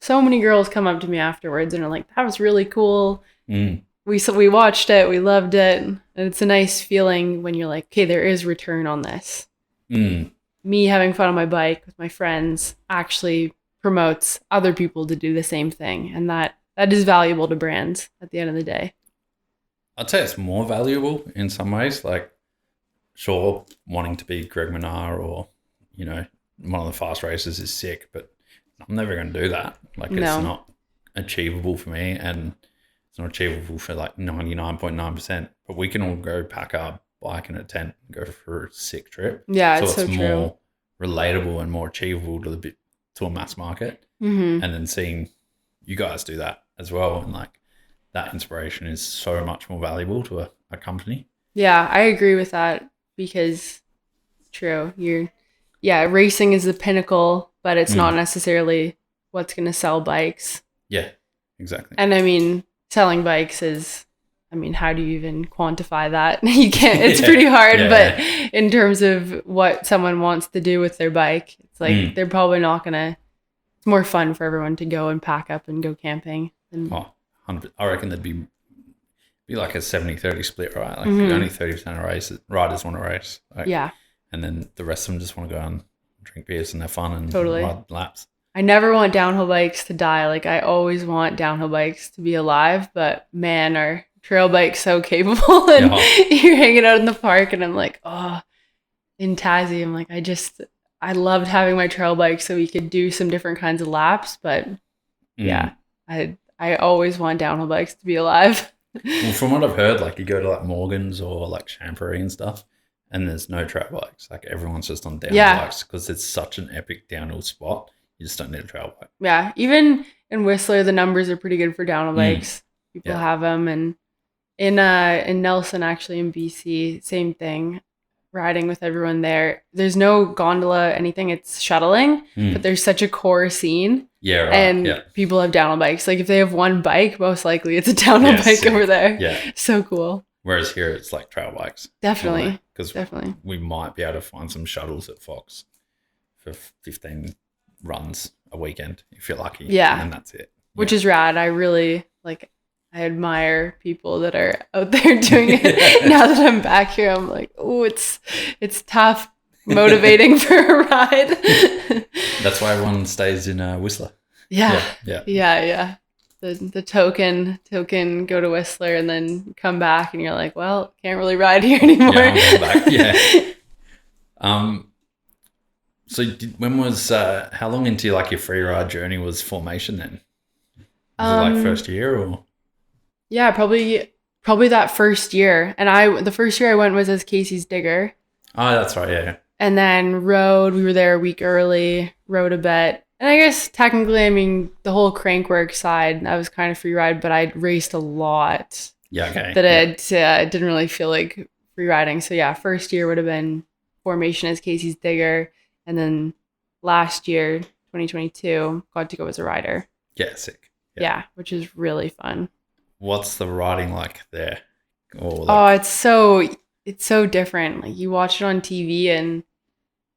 Speaker 2: So many girls come up to me afterwards and are like, that was really cool. We watched it. We loved it. And it's a nice feeling when you're like, okay, there is return on this. Me having fun on my bike with my friends actually promotes other people to do the same thing. And that is valuable to brands at the end of the day.
Speaker 1: I'd say it's more valuable in some ways. Like, sure, wanting to be Greg Minnaar or, you know, one of the fast races is sick, but I'm never going to do that. Like, it's not achievable for me, and it's not achievable for like 99.9%. But we can all go pack our bike in a tent and go for a sick trip.
Speaker 2: Yeah,
Speaker 1: so it's
Speaker 2: true.
Speaker 1: More relatable and more achievable to a mass market. And then seeing you guys do that as well, and like that inspiration is so much more valuable to a company. Yeah,
Speaker 2: I agree with that because it's true. Racing is the pinnacle, but it's not necessarily what's going to sell bikes.
Speaker 1: Yeah, exactly.
Speaker 2: And I mean, selling bikes is, I mean, how do you even quantify that? You can't, it's pretty hard, but in terms of what someone wants to do with their bike, it's like, they're probably not going to, it's more fun for everyone to go and pack up and go camping. And,
Speaker 1: I reckon there'd be like a 70-30 split, right? Like only 30% of riders want to race. Like, and then the rest of them just want to go and drink beers and have fun and ride laps. I never want downhill bikes to die. Like, I always want downhill bikes to be alive, but man, our trail bike's so capable. And you're hanging out in the park, and I'm like, in Tassie, I'm like, I loved having my trail bike so we could do some different kinds of laps, but I always want downhill bikes to be alive. Well, from what I've heard, like, you go to like Morgan's or like Champerry and stuff, and there's no trail bikes. Like, everyone's just on downhill bikes because it's such an epic downhill spot. You just don't need a trail bike. Yeah, even in Whistler, the numbers are pretty good for downhill bikes. People have them, and in Nelson, actually in BC, same thing. Riding with everyone there. There's no gondola, anything. It's shuttling, but there's such a core scene. Yeah, right. And people have downhill bikes. Like, if they have one bike, most likely it's a downhill bike over there. Yeah, so cool. Whereas here, it's like trail bikes. Definitely, because we might be able to find some shuttles at Fox for 15 runs a weekend if you're lucky. Yeah, and that's it. Which is rad. I really I admire people that are out there doing it. Now that I'm back here, I'm like, oh, it's tough motivating for a ride. That's why everyone stays in Whistler. Yeah. The token go to Whistler and then come back, and you're like, well, can't really ride here anymore. Yeah, I'm going back. So when was how long into your Freeride journey was formation then? Was it like first year or? Yeah, probably that first year. And the first year I went was as Casey's digger. Oh, that's right, yeah. And then we were there a week early, rode a bit. And I guess technically, I mean, the whole crankwork side, I was kind of free ride, but I'd raced a lot. Yeah, okay. That I didn't really feel like free riding. So yeah, first year would have been formation as Casey's digger. And then last year, 2022, got to go as a rider. Yeah, sick. Yeah, which is really fun. What's the riding like there? It's so different. Like, you watch it on TV and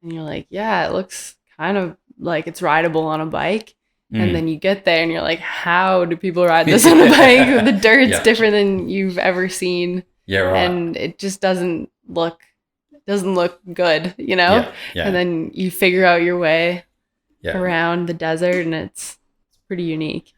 Speaker 1: you're like, yeah, it looks kind of like it's rideable on a bike. And then you get there and you're like, how do people ride this on a bike? The dirt's different than you've ever seen. Yeah, right. And it just doesn't look good, you know? Yeah. And then you figure out your way around the desert, and it's pretty unique.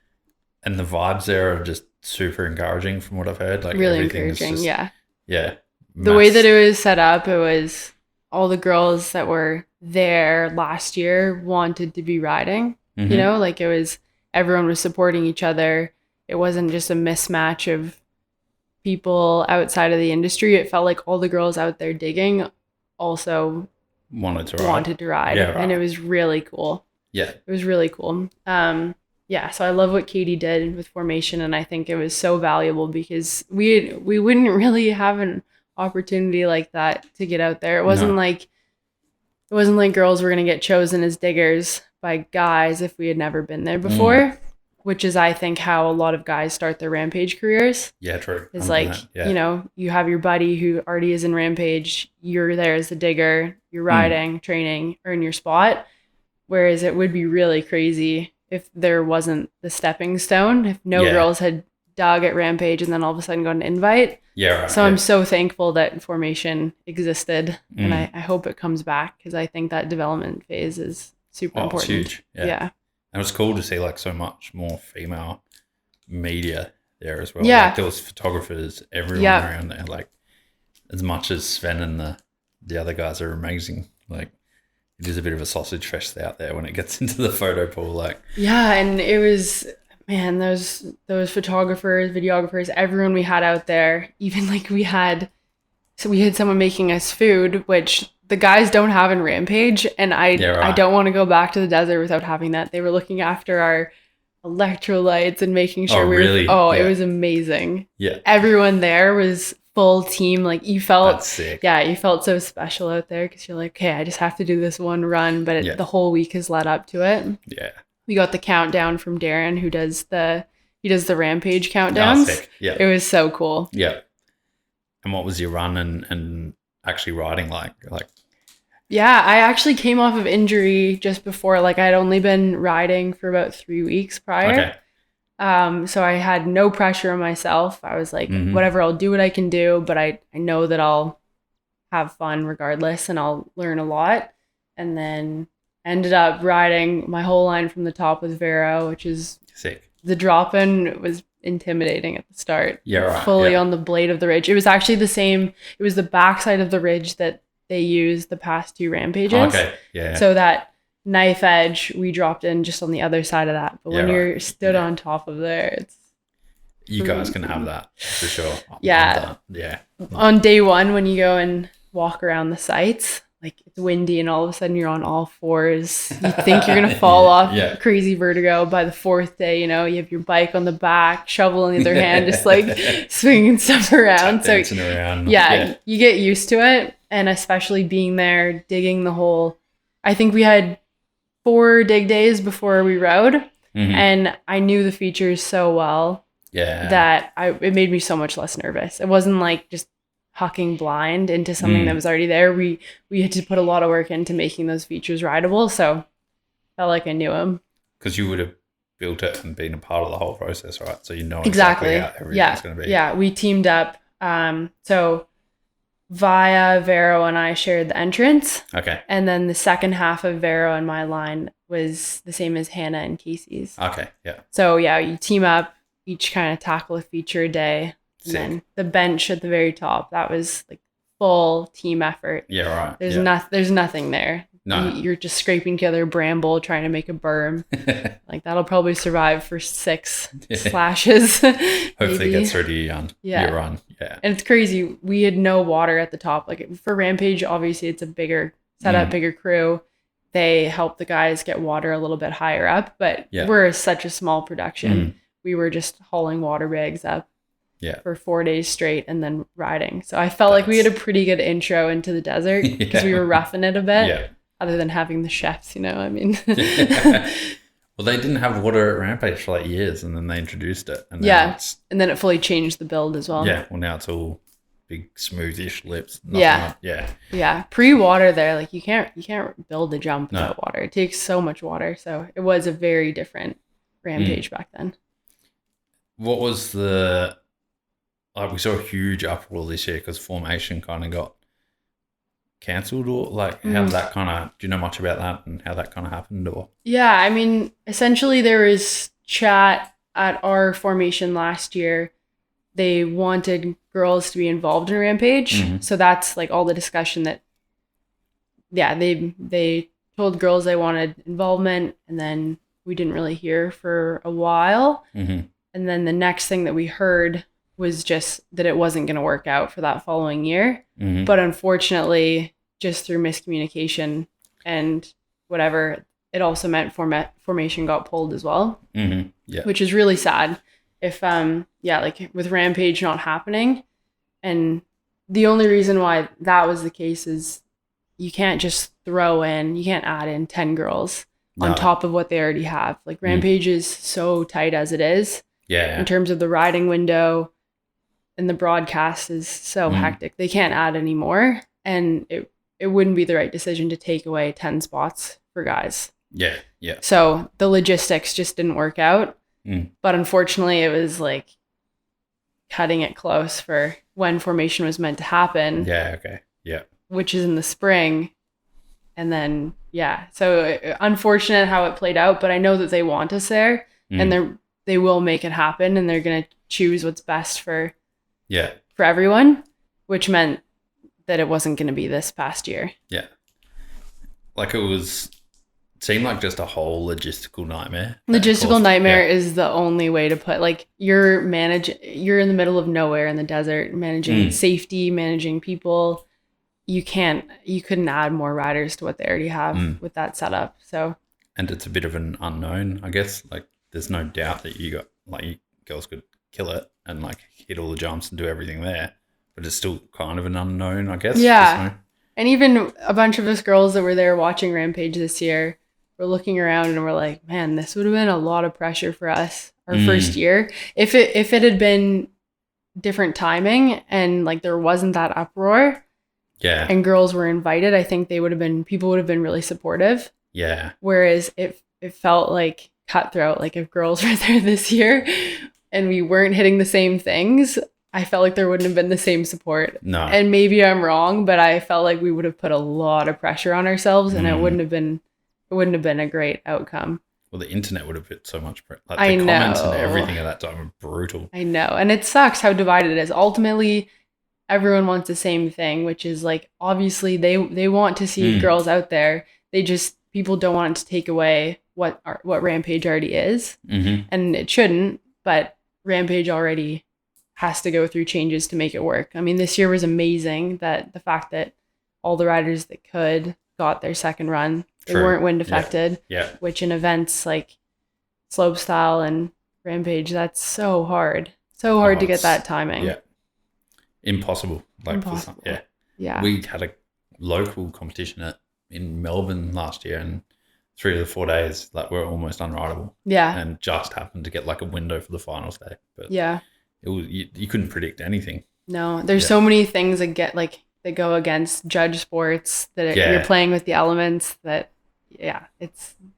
Speaker 1: And the vibes there are just super encouraging from what I've heard. Like, really encouraging, yeah. The way that it was set up, it was all the girls that were there last year wanted to be riding. You know, like, it was, everyone was supporting each other. It wasn't just a mismatch of
Speaker 2: people outside of the industry, it felt like all the girls out there digging also
Speaker 1: wanted to ride.
Speaker 2: Yeah, right. And it was really cool.
Speaker 1: Yeah.
Speaker 2: It was really cool. Yeah, so I love what Katie did with formation, and I think it was so valuable because we wouldn't really have an opportunity like that to get out there. It wasn't like girls were going to get chosen as diggers by guys if we had never been there before, which is, I think, how a lot of guys start their Rampage careers.
Speaker 1: Yeah, true.
Speaker 2: It's like, you know, you have your buddy who already is in Rampage, you're there as the digger, you're riding, training, earn your spot. Whereas it would be really crazy if there wasn't the stepping stone, if no girls had dug at Rampage and then all of a sudden got an invite.
Speaker 1: Yeah, right.
Speaker 2: So I'm so thankful that formation existed, and I hope it comes back because I think that development phase is super important.
Speaker 1: It's huge. Yeah. And it's cool to see like so much more female media there as well.
Speaker 2: Yeah.
Speaker 1: Like there was photographers, everyone around there. Like as much as Sven and the other guys are amazing, like it is a bit of a sausage fest out there when it gets into the photo pool. Like
Speaker 2: and it was, man, those photographers, videographers, everyone we had out there, even like we had someone making us food, which the guys don't have in Rampage, and I don't want to go back to the desert without having that. They were looking after our electrolytes and making sure it was amazing.
Speaker 1: Yeah.
Speaker 2: Everyone there was full team. Like you felt,
Speaker 1: that's sick.
Speaker 2: Yeah, you felt so special out there because you're like, okay, I just have to do this one run, but the whole week has led up to it.
Speaker 1: Yeah.
Speaker 2: We got the countdown from Darren, who does the Rampage countdowns.
Speaker 1: Sick. Yeah.
Speaker 2: It was so cool.
Speaker 1: Yeah. And what was your run and actually riding like?
Speaker 2: Yeah, I actually came off of injury just before. Like I'd only been riding for about 3 weeks prior. Okay. So I had no pressure on myself. I was like, whatever, I'll do what I can do, but I know that I'll have fun regardless and I'll learn a lot. And then ended up riding my whole line from the top with Vero, which is
Speaker 1: sick.
Speaker 2: The drop-in was intimidating at the start.
Speaker 1: Yeah, right.
Speaker 2: Fully on the blade of the ridge. It was actually the same. It was the backside of the ridge that they used the past 2 Rampages.
Speaker 1: Okay, yeah.
Speaker 2: So that knife edge, we dropped in just on the other side of that. But when you're stood on top of there, it's...
Speaker 1: You guys can have that, for sure.
Speaker 2: Yeah.
Speaker 1: Yeah.
Speaker 2: On day 1, when you go and walk around the sites, like it's windy and all of a sudden you're on all fours. You think you're going to fall off crazy vertigo. By the 4th day, you know, you have your bike on the back, shovel in the other hand, just like swinging stuff around.
Speaker 1: Dancing around.
Speaker 2: You get used to it. And especially being there, digging the hole. I think we had 4 dig days before we rode. And I knew the features so well that it made me so much less nervous. It wasn't like just hucking blind into something that was already there. We had to put a lot of work into making those features rideable, so felt like I knew them.
Speaker 1: Because you would have built it and been a part of the whole process, right? So you know
Speaker 2: exactly
Speaker 1: how everything's going to be.
Speaker 2: Yeah, we teamed up. So Via, Vero, and I shared the entrance.
Speaker 1: Okay.
Speaker 2: And then the second half of Vero and my line was the same as Hannah and Casey's.
Speaker 1: Okay, yeah.
Speaker 2: So yeah, you team up, each kind of tackle a feature a day.
Speaker 1: Sick.
Speaker 2: And then the bench at the very top, that was like full team effort.
Speaker 1: Yeah, right.
Speaker 2: There's nothing there.
Speaker 1: No.
Speaker 2: You're just scraping together a bramble, trying to make a berm. Like that'll probably survive for 6 slashes.
Speaker 1: Hopefully it gets through to your run. Yeah.
Speaker 2: And it's crazy. We had no water at the top. Like for Rampage, obviously it's a bigger setup, bigger crew. They help the guys get water a little bit higher up, but we're such a small production. We were just hauling water bags up for 4 days straight and then riding. So I felt like we had a pretty good intro into the desert because we were roughing it a bit. Yeah. Other than having the chefs, you know, I mean.
Speaker 1: Well, they didn't have water at Rampage for like years, and then they introduced it. And
Speaker 2: and then it fully changed the build as well.
Speaker 1: Yeah, well now it's all big smoothish lips.
Speaker 2: Yeah. Pre-water there, like you can't build a jump without water. It takes so much water, so it was a very different Rampage back then.
Speaker 1: What was we saw a huge uproar this year because formation kind of got cancelled, or like how that kind of, do you know much about that and how that kind of happened? Or
Speaker 2: I mean, essentially there was chat at our formation last year. They wanted girls to be involved in Rampage, so that's like all the discussion that they told girls they wanted involvement, and then we didn't really hear for a while. And then the next thing that we heard was just that it wasn't going to work out for that following year.
Speaker 1: Mm-hmm.
Speaker 2: But unfortunately, just through miscommunication and whatever, it also meant formation got pulled as well,
Speaker 1: Mm-hmm. Yeah.
Speaker 2: which is really sad. If like with Rampage not happening, and the only reason why that was the case is you can't just you can't add in 10 girls on top of what they already have. Like Rampage is so tight as it is.
Speaker 1: Yeah.
Speaker 2: In terms of the riding window, and the broadcast is so hectic. They can't add any more, and it wouldn't be the right decision to take away 10 spots for guys.
Speaker 1: Yeah. Yeah.
Speaker 2: So the logistics just didn't work out. But unfortunately, it was like cutting it close for when formation was meant to happen.
Speaker 1: Yeah. Okay. Yeah.
Speaker 2: Which is in the spring. And then, so unfortunate how it played out, but I know that they want us there, and they will make it happen, and they're going to choose what's best for everyone, which meant that it wasn't going to be this past year. Yeah.
Speaker 1: Like it seemed like just a whole logistical nightmare.
Speaker 2: Logistical nightmare is the only way to put, like, you're in the middle of nowhere in the desert, managing safety, managing people. You couldn't add more riders to what they already have with that setup. So, and
Speaker 1: it's a bit of an unknown, I guess. Like, there's no doubt that you girls could kill it and like hit all the jumps and do everything there, but it's still kind of an unknown, I guess.
Speaker 2: Yeah. And even a bunch of us girls that were there watching Rampage this year, we're looking around and we're like, man, this would have been a lot of pressure for us our first year. If it had been different timing and like there wasn't that uproar, and girls were invited, I think people would have been really supportive. Yeah. Whereas it felt like cutthroat. Like if girls were there this year and we weren't hitting the same things, I felt like there wouldn't have been the same support. No. And maybe I'm wrong, but I felt like we would have put a lot of pressure on ourselves, and it wouldn't have been a great outcome. Well, the internet would have put so much pressure. Like the comments and everything at that time were brutal. I know. And it sucks how divided it is. Ultimately, everyone wants the same thing, which is like, obviously they want to see girls out there. People don't want it to take away what Rampage already is. And it shouldn't, but Rampage already has to go through changes to make it work. I mean, this year was amazing, that the fact that all the riders that could got their second run. They weren't wind affected, which in events like slopestyle and Rampage, that's so hard. So hard to get that timing. Yeah. Impossible. Impossible. Yeah. We had a local competition in Melbourne last year, and 3 of the 4 days were almost unrideable. Yeah. And just happened to get like a window for the finals day. But it was, you couldn't predict anything. No, there's so many things that go against judge sports, that you're playing with the elements, that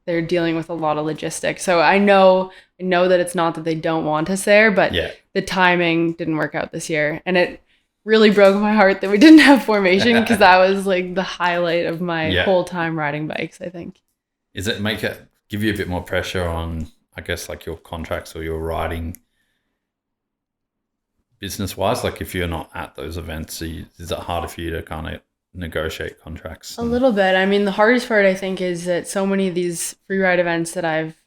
Speaker 2: they're dealing with a lot of logistics. So I know that it's not that they don't want us there, but the timing didn't work out this year, and it really broke my heart that we didn't have formation, because that was like the highlight of my whole time riding bikes, I think. Is it give you a bit more pressure on, I guess, like your contracts or your riding business wise? Like if you're not at those events, is it harder for you to kind of negotiate contracts? A little bit. I mean, the hardest part, I think, is that so many of these freeride events that I've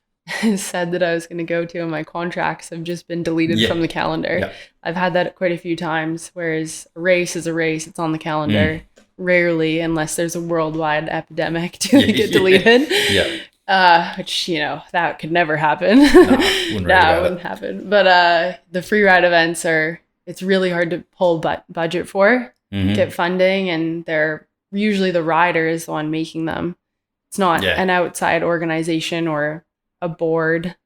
Speaker 2: said that I was going to go to, and my contracts have just been deleted from the calendar. Yeah. I've had that quite a few times, whereas a race is a race. It's on the calendar. Rarely, unless there's a worldwide epidemic, do they get deleted. Which, that could never happen. It wouldn't happen. But the freeride events it's really hard to pull budget for, get funding, and they're usually the rider is the one making them. It's not an outside organization or a board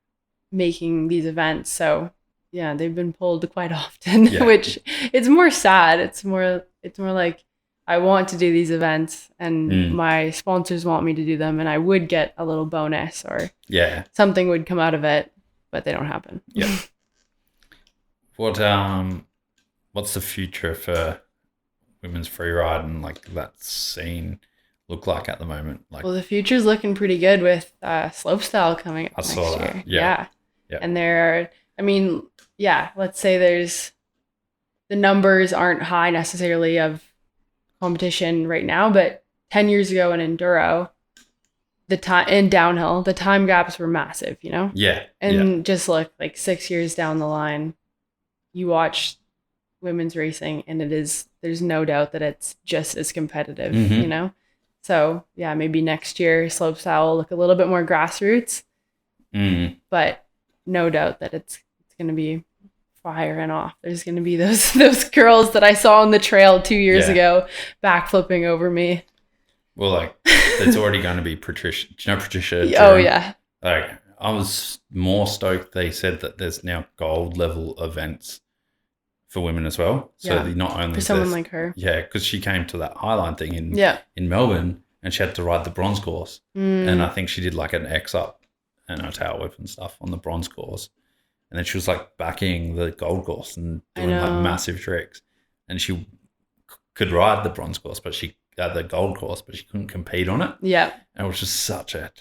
Speaker 2: making these events. So they've been pulled quite often, which it's more sad. It's more like, I want to do these events, and my sponsors want me to do them, and I would get a little bonus or something would come out of it, but they don't happen. Yeah. What's the future for women's freeride and like that scene look like at the moment? Well, the future's looking pretty good with slopestyle coming up next year. Yeah. And let's say the numbers aren't high necessarily of competition right now, but 10 years ago in enduro, in downhill, the time gaps were massive, and just look like 6 years down the line, you watch women's racing and there's no doubt that it's just as competitive, you know? So yeah, maybe next year slopestyle will look a little bit more grassroots, but no doubt that it's going to be firing off. There's going to be those girls that I saw on the trail 2 years ago backflipping over me.
Speaker 1: Well, like, it's already going to be Patricia. Do you know Patricia?
Speaker 2: Oh, yeah.
Speaker 1: Like, I was more stoked. They said that there's now gold level events for women as well. So not only
Speaker 2: for someone like her.
Speaker 1: Yeah, because she came to that Highline thing in Melbourne and she had to ride the bronze course. And I think she did like an X up and a tail whip and stuff on the bronze course. And then she was like backing the gold course and doing like massive tricks. And she could ride the bronze course, but she had the gold course, but she couldn't compete on it.
Speaker 2: Yeah.
Speaker 1: And it was just such a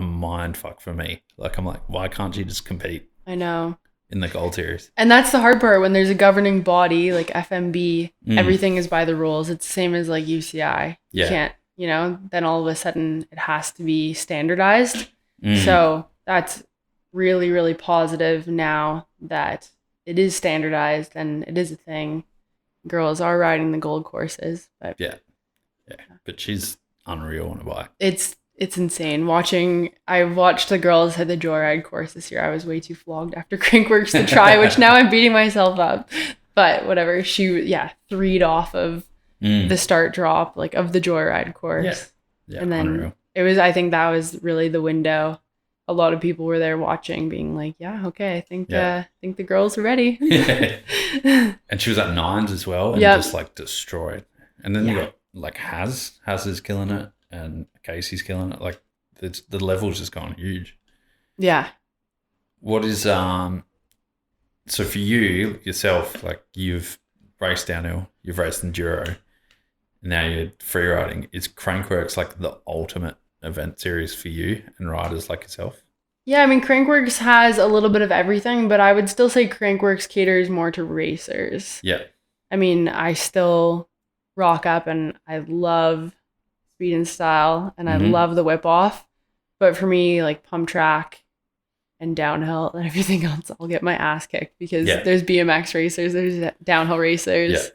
Speaker 1: mind fuck for me. Like, I'm like, why can't she just compete?
Speaker 2: I know.
Speaker 1: In the gold series.
Speaker 2: And that's the hard part when there's a governing body like FMB, everything is by the rules. It's the same as like UCI. You can't, then all of a sudden it has to be standardized. So that's really, really positive now that it is standardized and it is a thing. Girls are riding the gold courses. But
Speaker 1: yeah. But she's unreal on a bike.
Speaker 2: It's insane. I watched the girls hit the joyride course this year. I was way too flogged after Crankworks to try, which now I'm beating myself up. But whatever. She, threed off of the start drop, like of the joyride course. Yeah, and then unreal. I think that was really the window. A lot of people were there watching, being like, okay, I think the girls are ready.
Speaker 1: And she was at nines as well and just like destroyed. And then you got like Haz is killing it. And Casey's killing it. Like the level's just gone huge. Yeah. What is so for you yourself? Like you've raced downhill, you've raced enduro, and now you're free riding. Is Crankworks like the ultimate event series for you and riders like yourself?
Speaker 2: Yeah, I mean Crankworks has a little bit of everything, but I would still say Crankworks caters more to racers. Yeah. I mean, I still rock up and I love speed and style and I love the whip off, but for me like pump track and downhill and everything else I'll get my ass kicked because there's BMX racers, there's downhill racers.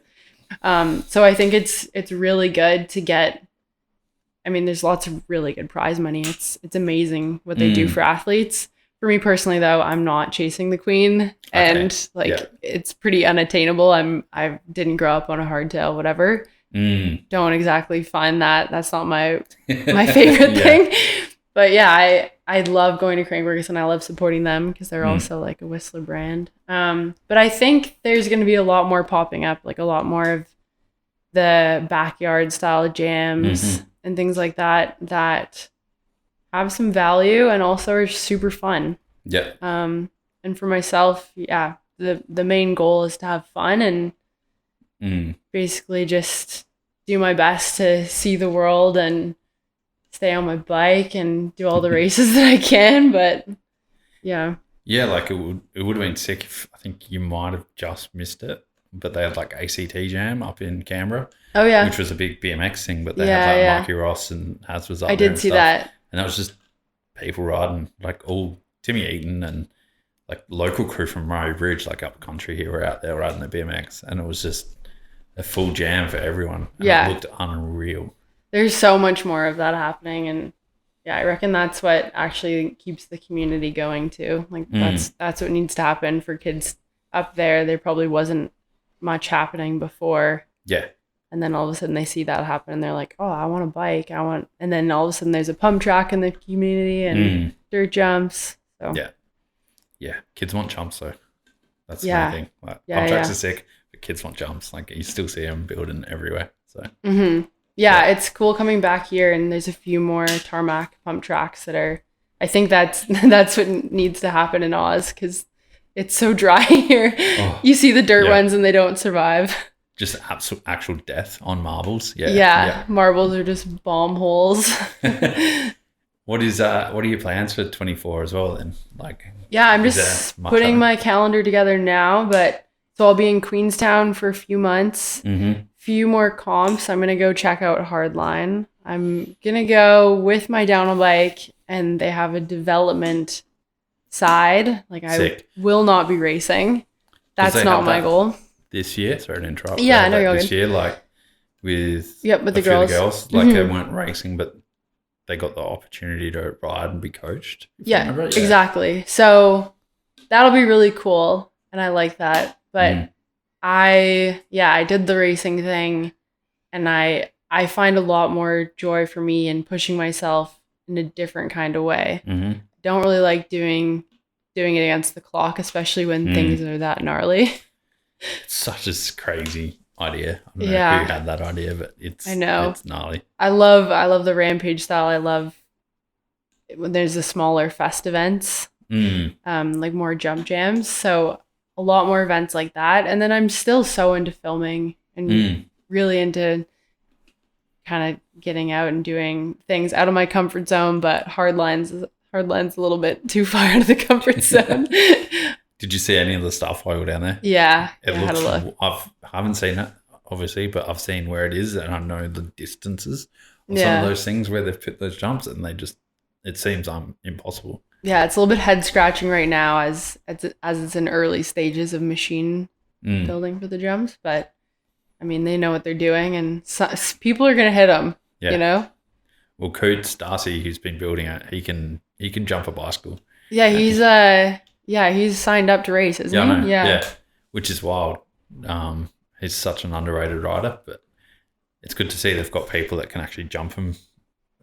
Speaker 2: So I think it's really good to get, I mean there's lots of really good prize money. It's amazing what they do for athletes. For me personally though, I'm not chasing the queen and it's pretty unattainable. I didn't grow up on a hardtail, whatever. Don't exactly find that's not my favorite thing. But yeah, I love going to Crankworks and I love supporting them because they're also like a Whistler brand. But I think there's going to be a lot more popping up, like a lot more of the backyard style jams and things like that have some value and also are super fun. Yeah. And for myself, the main goal is to have fun and basically just do my best to see the world and stay on my bike and do all the races that I can. But like it would have been sick if I think you might have just missed it, but they had like ACT Jam up in Canberra. Oh yeah, which was a big BMX thing, but they had like Mikey Ross and Haz was up there. I did see that, and that was just people riding, like all Timmy Eaton and like local crew from Murray Bridge, like up country here, were out there riding the BMX, and it was just a full jam for everyone. And it looked unreal. There's so much more of that happening, and I reckon that's what actually keeps the community going too. Like that's what needs to happen for kids up there. There probably wasn't much happening before. Yeah. And then all of a sudden they see that happen and they're like, oh, I want a bike. And then all of a sudden there's a pump track in the community and dirt jumps. So yeah. Kids want jumps though. That's the main thing. Like, pump tracks are sick, but kids want jumps. Like you still see them building everywhere. So yeah, it's cool coming back here and there's a few more tarmac pump tracks that are, I think that's what needs to happen in Oz because it's so dry here. Oh, you see the dirt ones and they don't survive. Just actual death on marbles. Yeah. Marbles are just bomb holes. What are your plans for 24 as well then? Like, I'm just putting my calendar together now, but so I'll be in Queenstown for a few months. Few more comps. I'm gonna go check out Hardline. I'm gonna go with my downhill bike, and they have a development side. Like I will not be racing. That's
Speaker 1: they
Speaker 2: not
Speaker 1: have
Speaker 2: my
Speaker 1: that
Speaker 2: goal.
Speaker 1: This year, sorry to interrupt.
Speaker 2: Yeah,
Speaker 1: they had
Speaker 2: no,
Speaker 1: that
Speaker 2: you're all
Speaker 1: this
Speaker 2: good.
Speaker 1: year, like with
Speaker 2: With the
Speaker 1: few of
Speaker 2: girls.
Speaker 1: like they weren't racing, but they got the opportunity to ride and be coached.
Speaker 2: Yeah, exactly. So that'll be really cool, and I like that. But I did the racing thing, and I find a lot more joy for me in pushing myself in a different kind of way.
Speaker 1: Mm-hmm.
Speaker 2: Don't really like doing it against the clock, especially when things are that gnarly.
Speaker 1: It's such a crazy idea. I don't know who had that idea, but
Speaker 2: I know.
Speaker 1: It's gnarly.
Speaker 2: I love the rampage style. I love when there's the smaller fest events, like more jump jams. So a lot more events like that. And then I'm still so into filming and really into kind of getting out and doing things out of my comfort zone, but hardline's a little bit too far out of the comfort zone.
Speaker 1: Did you see any of the stuff while you were down there?
Speaker 2: Yeah.
Speaker 1: It looks, I haven't seen it, obviously, but I've seen where it is and I know the distances of some of those things where they've put those jumps and it seems impossible.
Speaker 2: Yeah, it's a little bit head scratching right now as it's in early stages of machine building for the jumps, but I mean, they know what they're doing, and people are gonna hit them. Yeah. You know. Well,
Speaker 1: Coots Tassie, who's been building it, he can jump a bicycle.
Speaker 2: Yeah, he's signed up to race, isn't he?
Speaker 1: I know. Yeah, which is wild. He's such an underrated rider, but it's good to see they've got people that can actually jump him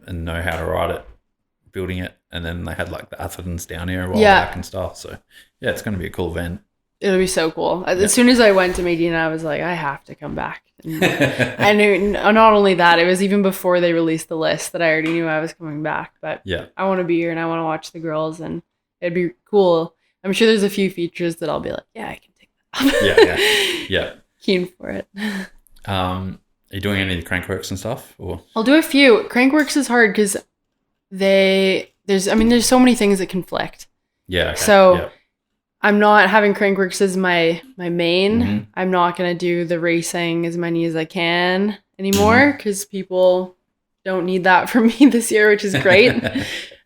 Speaker 1: and know how to ride it, building it. And then they had like the Athens down here a while back and stuff. So yeah, it's going to be a cool event.
Speaker 2: It'll be so cool. As soon as I went to Maydena, I was like, I have to come back. I knew not only that, it was even before they released the list that I already knew I was coming back. But I want to be here and I want to watch the girls, and it'd be cool. I'm sure there's a few features that I'll be like, yeah, I can take that. Yeah. Keen for it.
Speaker 1: Are you doing any of the crankworks and stuff? Or?
Speaker 2: I'll do a few. Crankworks is hard because there's so many things that conflict.
Speaker 1: Yeah. Okay.
Speaker 2: So I'm not having crankworks as my main. I'm not going to do the racing as many as I can anymore because people don't need that from me this year, which is great.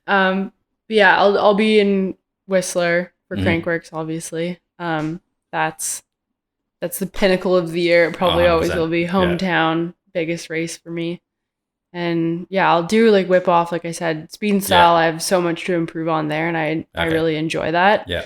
Speaker 2: But yeah, I'll be in Whistler for crankworks, obviously. That's the pinnacle of the year. It probably always will be. Hometown, biggest race for me. And yeah, I'll do like whip off, like I said, speed and style. I have so much to improve on there, and I really enjoy that.
Speaker 1: Yeah.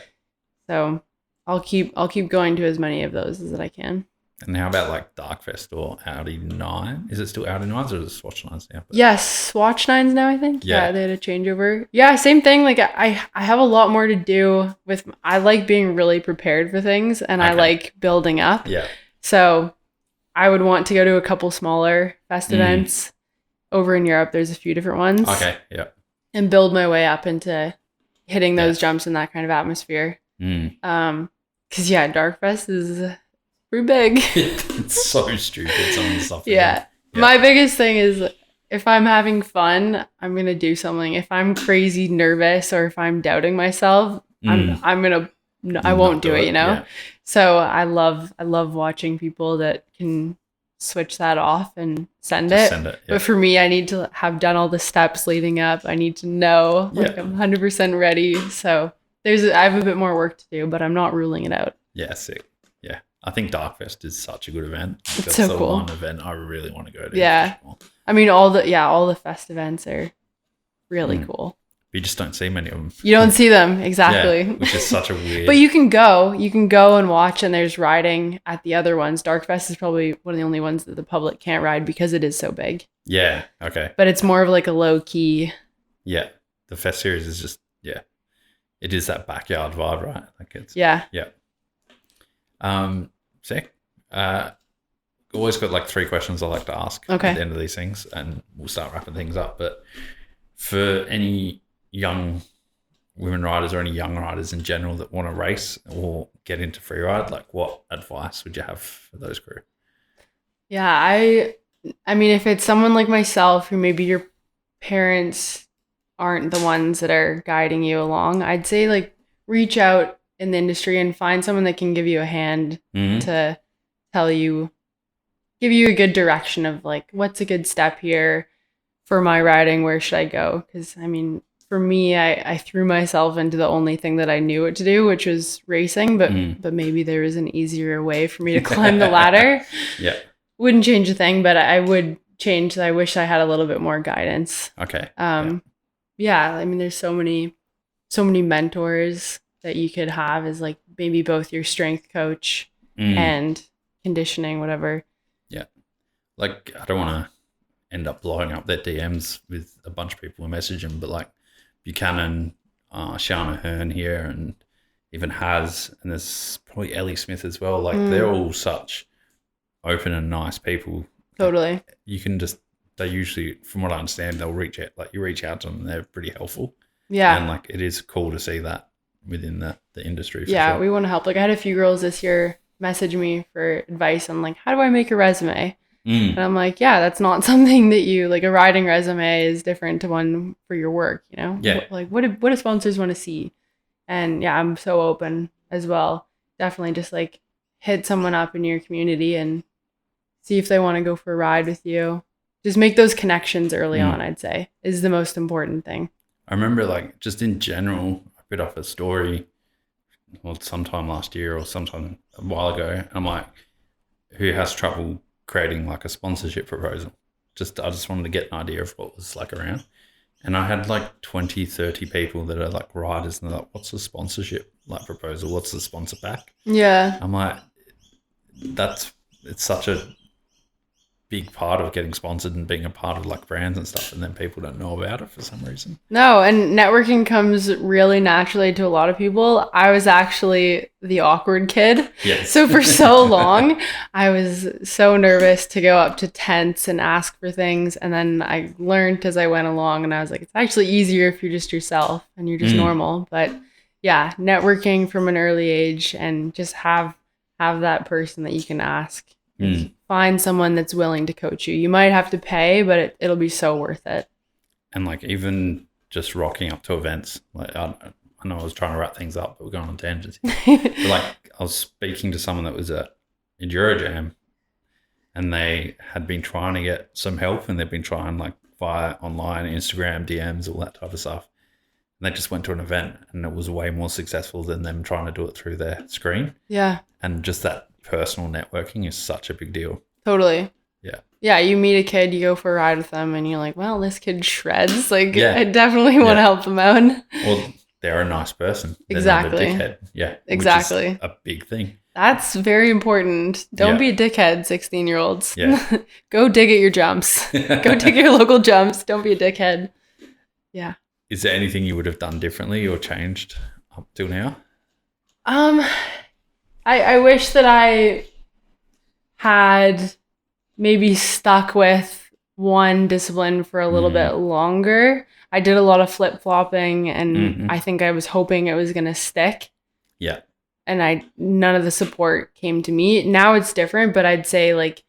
Speaker 2: So I'll keep going to as many of those as I can.
Speaker 1: And how about like Darkfest or Audi 9? Is it still Audi 9s or is it Swatch 9s now?
Speaker 2: Yes, Swatch 9s now, I think. Yeah, they had a changeover. Yeah, same thing. Like I have a lot more to do with. I like being really prepared for things, and I like building up.
Speaker 1: Yeah.
Speaker 2: So I would want to go to a couple smaller fest events over in Europe. There's a few different ones.
Speaker 1: Okay. Yeah.
Speaker 2: And build my way up into hitting those jumps in that kind of atmosphere. Because Darkfest is pretty big.
Speaker 1: It's so stupid, some of the stuff.
Speaker 2: Yeah. My biggest thing is if I'm having fun, I'm gonna do something. If I'm crazy nervous or if I'm doubting myself, I won't do it, you know. So I love watching people that can switch that off and send it. But for me, I need to have done all the steps leading up. I need to know I'm 100% ready. So I have a bit more work to do, but I'm not ruling it out.
Speaker 1: Yeah, sick. Yeah. I think Darkfest is such a good event.
Speaker 2: It's so cool.
Speaker 1: One event I really want to go to.
Speaker 2: Yeah. I mean, all the fest events are really cool.
Speaker 1: But you just don't see many of them.
Speaker 2: You don't see them, exactly.
Speaker 1: Yeah, which is such a weird...
Speaker 2: But you can go and watch, and there's riding at the other ones. Darkfest is probably one of the only ones that the public can't ride because it is so big.
Speaker 1: Yeah, okay.
Speaker 2: But it's more of like a low-key...
Speaker 1: Yeah, the fest series is just, it is that backyard vibe, right? Like it's...
Speaker 2: Yeah.
Speaker 1: Sick. Always got like 3 questions I like to ask at the end of these things, and we'll start wrapping things up. But for any young women riders or any young riders in general that want to race or get into freeride, like what advice would you have for those crew?
Speaker 2: Yeah, I mean, if it's someone like myself who maybe your parents aren't the ones that are guiding you along, I'd say like reach out in the industry and find someone that can give you a hand to give you a good direction of like, what's a good step here for my riding? Where should I go? Because I mean, for me, I threw myself into the only thing that I knew what to do, which was racing, but maybe there was an easier way for me to climb the ladder.
Speaker 1: Yeah.
Speaker 2: Wouldn't change a thing, but I would change. I wish I had a little bit more guidance.
Speaker 1: Okay.
Speaker 2: Yeah. I mean, there's so many mentors that you could have as like maybe both your strength coach and conditioning, whatever.
Speaker 1: Yeah. Like, I don't want to end up blowing up their DMs with a bunch of people who message them, but like Buchanan, Shauna Hearn here, and even Has, and there's probably Ellie Smith as well. Like, they're all such open and nice people.
Speaker 2: Totally.
Speaker 1: Like, you can just, they usually, from what I understand, they'll reach out, like you reach out to them and they're pretty helpful.
Speaker 2: Yeah.
Speaker 1: And like, it is cool to see that within the industry.
Speaker 2: Yeah,
Speaker 1: sure.
Speaker 2: we want to help. Like, I had a few girls this year message me for advice on like, how do I make a resume? And I'm like, yeah, that's not something that you, like, a riding resume is different to one for your work, you know?
Speaker 1: Yeah.
Speaker 2: Like, what do sponsors want to see? And yeah, I'm so open as well. Definitely just like hit someone up in your community and see if they want to go for a ride with you. Just make those connections early on, I'd say, is the most important thing.
Speaker 1: I remember, like, just in general, I bit off a story, well, sometime last year or sometime a while ago. I'm like, who has trouble creating like a sponsorship proposal? I just wanted to get an idea of what was like around. And I had like 20, 30 people that are like riders, and they're like, what's the sponsorship like proposal? What's the sponsor pack?
Speaker 2: Yeah.
Speaker 1: I'm like, it's such a big part of getting sponsored and being a part of like brands and stuff, and then people don't know about it for some reason.
Speaker 2: No, and networking comes really naturally to a lot of people. I was actually the awkward kid.
Speaker 1: Yes.
Speaker 2: So for so long, I was so nervous to go up to tents and ask for things. And then I learned as I went along, and I was like, it's actually easier if you're just yourself and you're just normal. But yeah, networking from an early age and just have that person that you can ask. Find someone that's willing to coach you. You might have to pay, but it'll be so worth it. And
Speaker 1: like, even just rocking up to events, like I know I was trying to wrap things up, but we're going on tangents. But like, I was speaking to someone that was at Enduro Jam, and they had been trying to get some help, and they've been trying like via online, Instagram, DMs, all that type of stuff. And they just went to an event, and it was way more successful than them trying to do it through their screen.
Speaker 2: Yeah.
Speaker 1: And just that personal networking is such a big deal.
Speaker 2: Totally.
Speaker 1: Yeah.
Speaker 2: Yeah, you meet a kid, you go for a ride with them, and you're like, well, this kid shreds. Like, I definitely want to help them out.
Speaker 1: Well, they're a nice person. They're
Speaker 2: exactly.
Speaker 1: not a dickhead. Yeah.
Speaker 2: Exactly.
Speaker 1: Which is a big thing.
Speaker 2: That's very important. Don't be a dickhead, 16-year-olds.
Speaker 1: Yeah.
Speaker 2: Go dig at your jumps. Go dig your local jumps. Don't be a dickhead. Yeah.
Speaker 1: Is there anything you would have done differently or changed up till now?
Speaker 2: I wish that I had maybe stuck with one discipline for a little bit longer. I did a lot of flip-flopping, and I think I was hoping it was going to stick.
Speaker 1: Yeah.
Speaker 2: And none of the support came to me. Now it's different, but I'd say like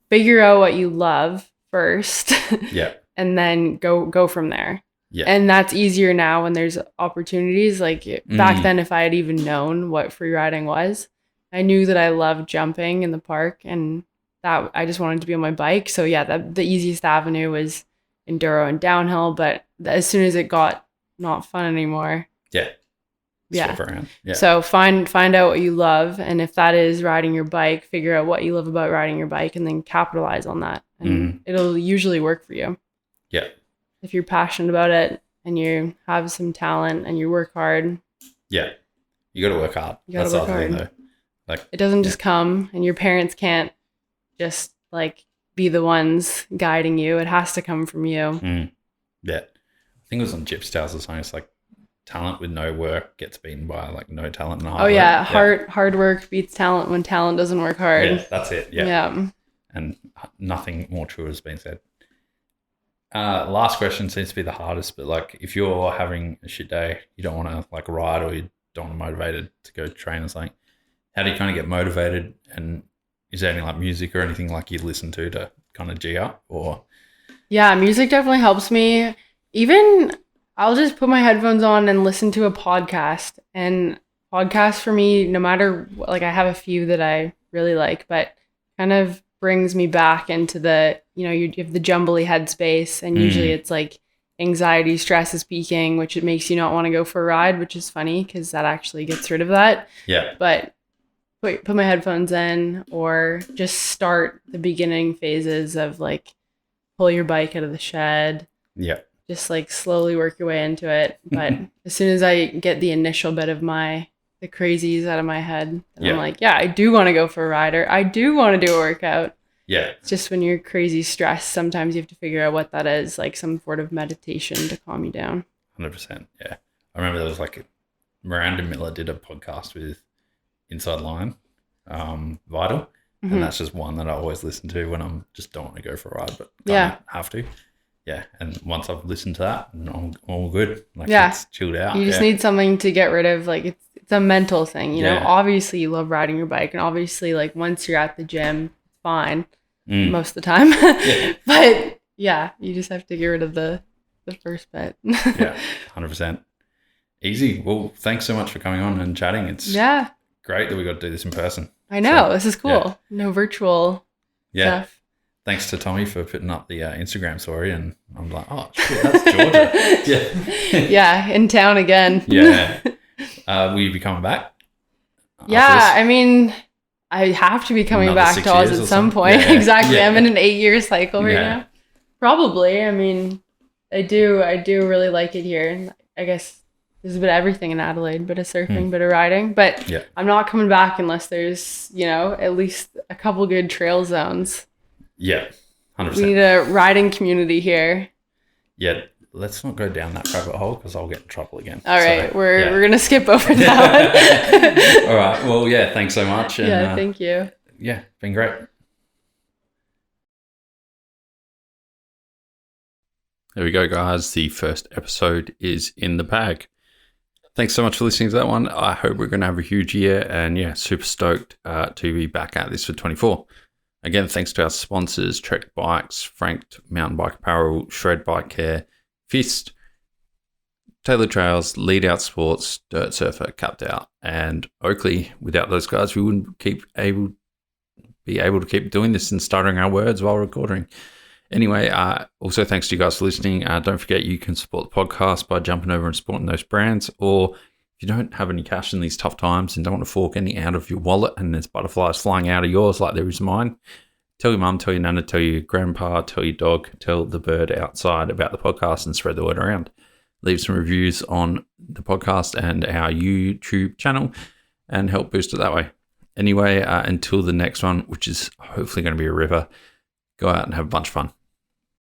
Speaker 2: figure out what you love first.
Speaker 1: Yeah.
Speaker 2: And then go from there.
Speaker 1: Yeah.
Speaker 2: And that's easier now when there's opportunities. Like back then, if I had even known what free riding was, I knew that I loved jumping in the park, and that I just wanted to be on my bike. So yeah, the easiest avenue was enduro and downhill. But as soon as it got not fun anymore,
Speaker 1: swap around. Yeah.
Speaker 2: So find out what you love, and if that is riding your bike, figure out what you love about riding your bike, and then capitalize on that, and it'll usually work for you.
Speaker 1: Yeah.
Speaker 2: If you're passionate about it and you have some talent and you work hard.
Speaker 1: Yeah. You got to work hard.
Speaker 2: You got to work hard.
Speaker 1: Thing, though. Like, it
Speaker 2: doesn't just come, and your parents can't just like be the ones guiding you. It has to come from you.
Speaker 1: Yeah. I think it was on Chip's Tales or something. It's like talent with no work gets beaten by like no talent and hard work.
Speaker 2: Yeah. Hard work beats talent when talent doesn't work hard.
Speaker 1: Yeah, that's it. Yeah.
Speaker 2: Yeah.
Speaker 1: And nothing more true has been said. Last question seems to be the hardest, but like, if you're having a shit day, you don't want to like ride, or you don't want to motivated to go train or something, how do you kind of get motivated? And is there any like music or anything like you listen to kind of G up? Or
Speaker 2: yeah, music definitely helps me. Even I'll just put my headphones on and listen to a podcast. And podcasts for me, no matter, like, I have a few that I really like, but kind of brings me back into the, you have the jumbly headspace, and usually it's like anxiety, stress is peaking, which it makes you not want to go for a ride, which is funny because that actually gets rid of that.
Speaker 1: Yeah.
Speaker 2: But put my headphones in, or just start the beginning phases of like pull your bike out of the shed.
Speaker 1: Yeah.
Speaker 2: Just like slowly work your way into it. But as soon as I get the initial bit of the crazies out of my head, and I'm like, yeah, I do want to go for a ride, or I do want to do a workout.
Speaker 1: Yeah.
Speaker 2: It's just when you're crazy stressed, sometimes you have to figure out what that is, like some sort of meditation to calm you down.
Speaker 1: 100%. Yeah. I remember there was like Miranda Miller did a podcast with Inside Line, Vital. And that's just one that I always listen to when I'm just don't want to go for a ride, but don't have to. Yeah. And once I've listened to that, I'm all good. Like it's chilled out.
Speaker 2: You just need something to get rid of. Like it's a mental thing, you know? Obviously you love riding your bike, and obviously like once you're at the gym, it's fine most of the time. But yeah, you just have to get rid of the first bit.
Speaker 1: Yeah. 100%. Easy. Well, thanks so much for coming on and chatting. It's great that we got to do this in person.
Speaker 2: I know. This is cool. No virtual stuff.
Speaker 1: Thanks to Tommy for putting up the Instagram story, and I'm like, oh shit, that's Georgia.
Speaker 2: Yeah, in town again.
Speaker 1: Yeah. Will you be coming back?
Speaker 2: I mean, I have to be coming back to Oz at some point. Yeah. Exactly. Yeah. I'm in an 8-year cycle right now. Probably. I mean, I do really like it here. And I guess there's a bit of everything in Adelaide, bit of surfing, bit of riding. But I'm not coming back unless there's, at least a couple good trail zones. Yeah, 100%. We need a riding community here.
Speaker 1: Yeah, let's not go down that rabbit hole because I'll get in trouble again.
Speaker 2: All right, we're going to skip over that
Speaker 1: one. All right, well, thanks so much. And,
Speaker 2: thank you.
Speaker 1: Yeah, been great. There we go, guys. The first episode is in the bag. Thanks so much for listening to that one. I hope we're going to have a huge year, and super stoked to be back at this for 24. Again, thanks to our sponsors, Trek Bikes, Franked Mountain Bike Apparel, Shred Bike Care, Fist, Taylor Trails, Lead Out Sports, Dirt Surfer, Capped Out, and Oakley. Without those guys, we wouldn't be able to keep doing this and stuttering our words while recording. Anyway, also thanks to you guys for listening. Don't forget you can support the podcast by jumping over and supporting those brands, or if you don't have any cash in these tough times and don't want to fork any out of your wallet and there's butterflies flying out of yours like there is mine, tell your mum, tell your nana, tell your grandpa, tell your dog, tell the bird outside about the podcast and spread the word around. Leave some reviews on the podcast and our YouTube channel and help boost it that way. Anyway, until the next one, which is hopefully going to be a river, go out and have a bunch of fun.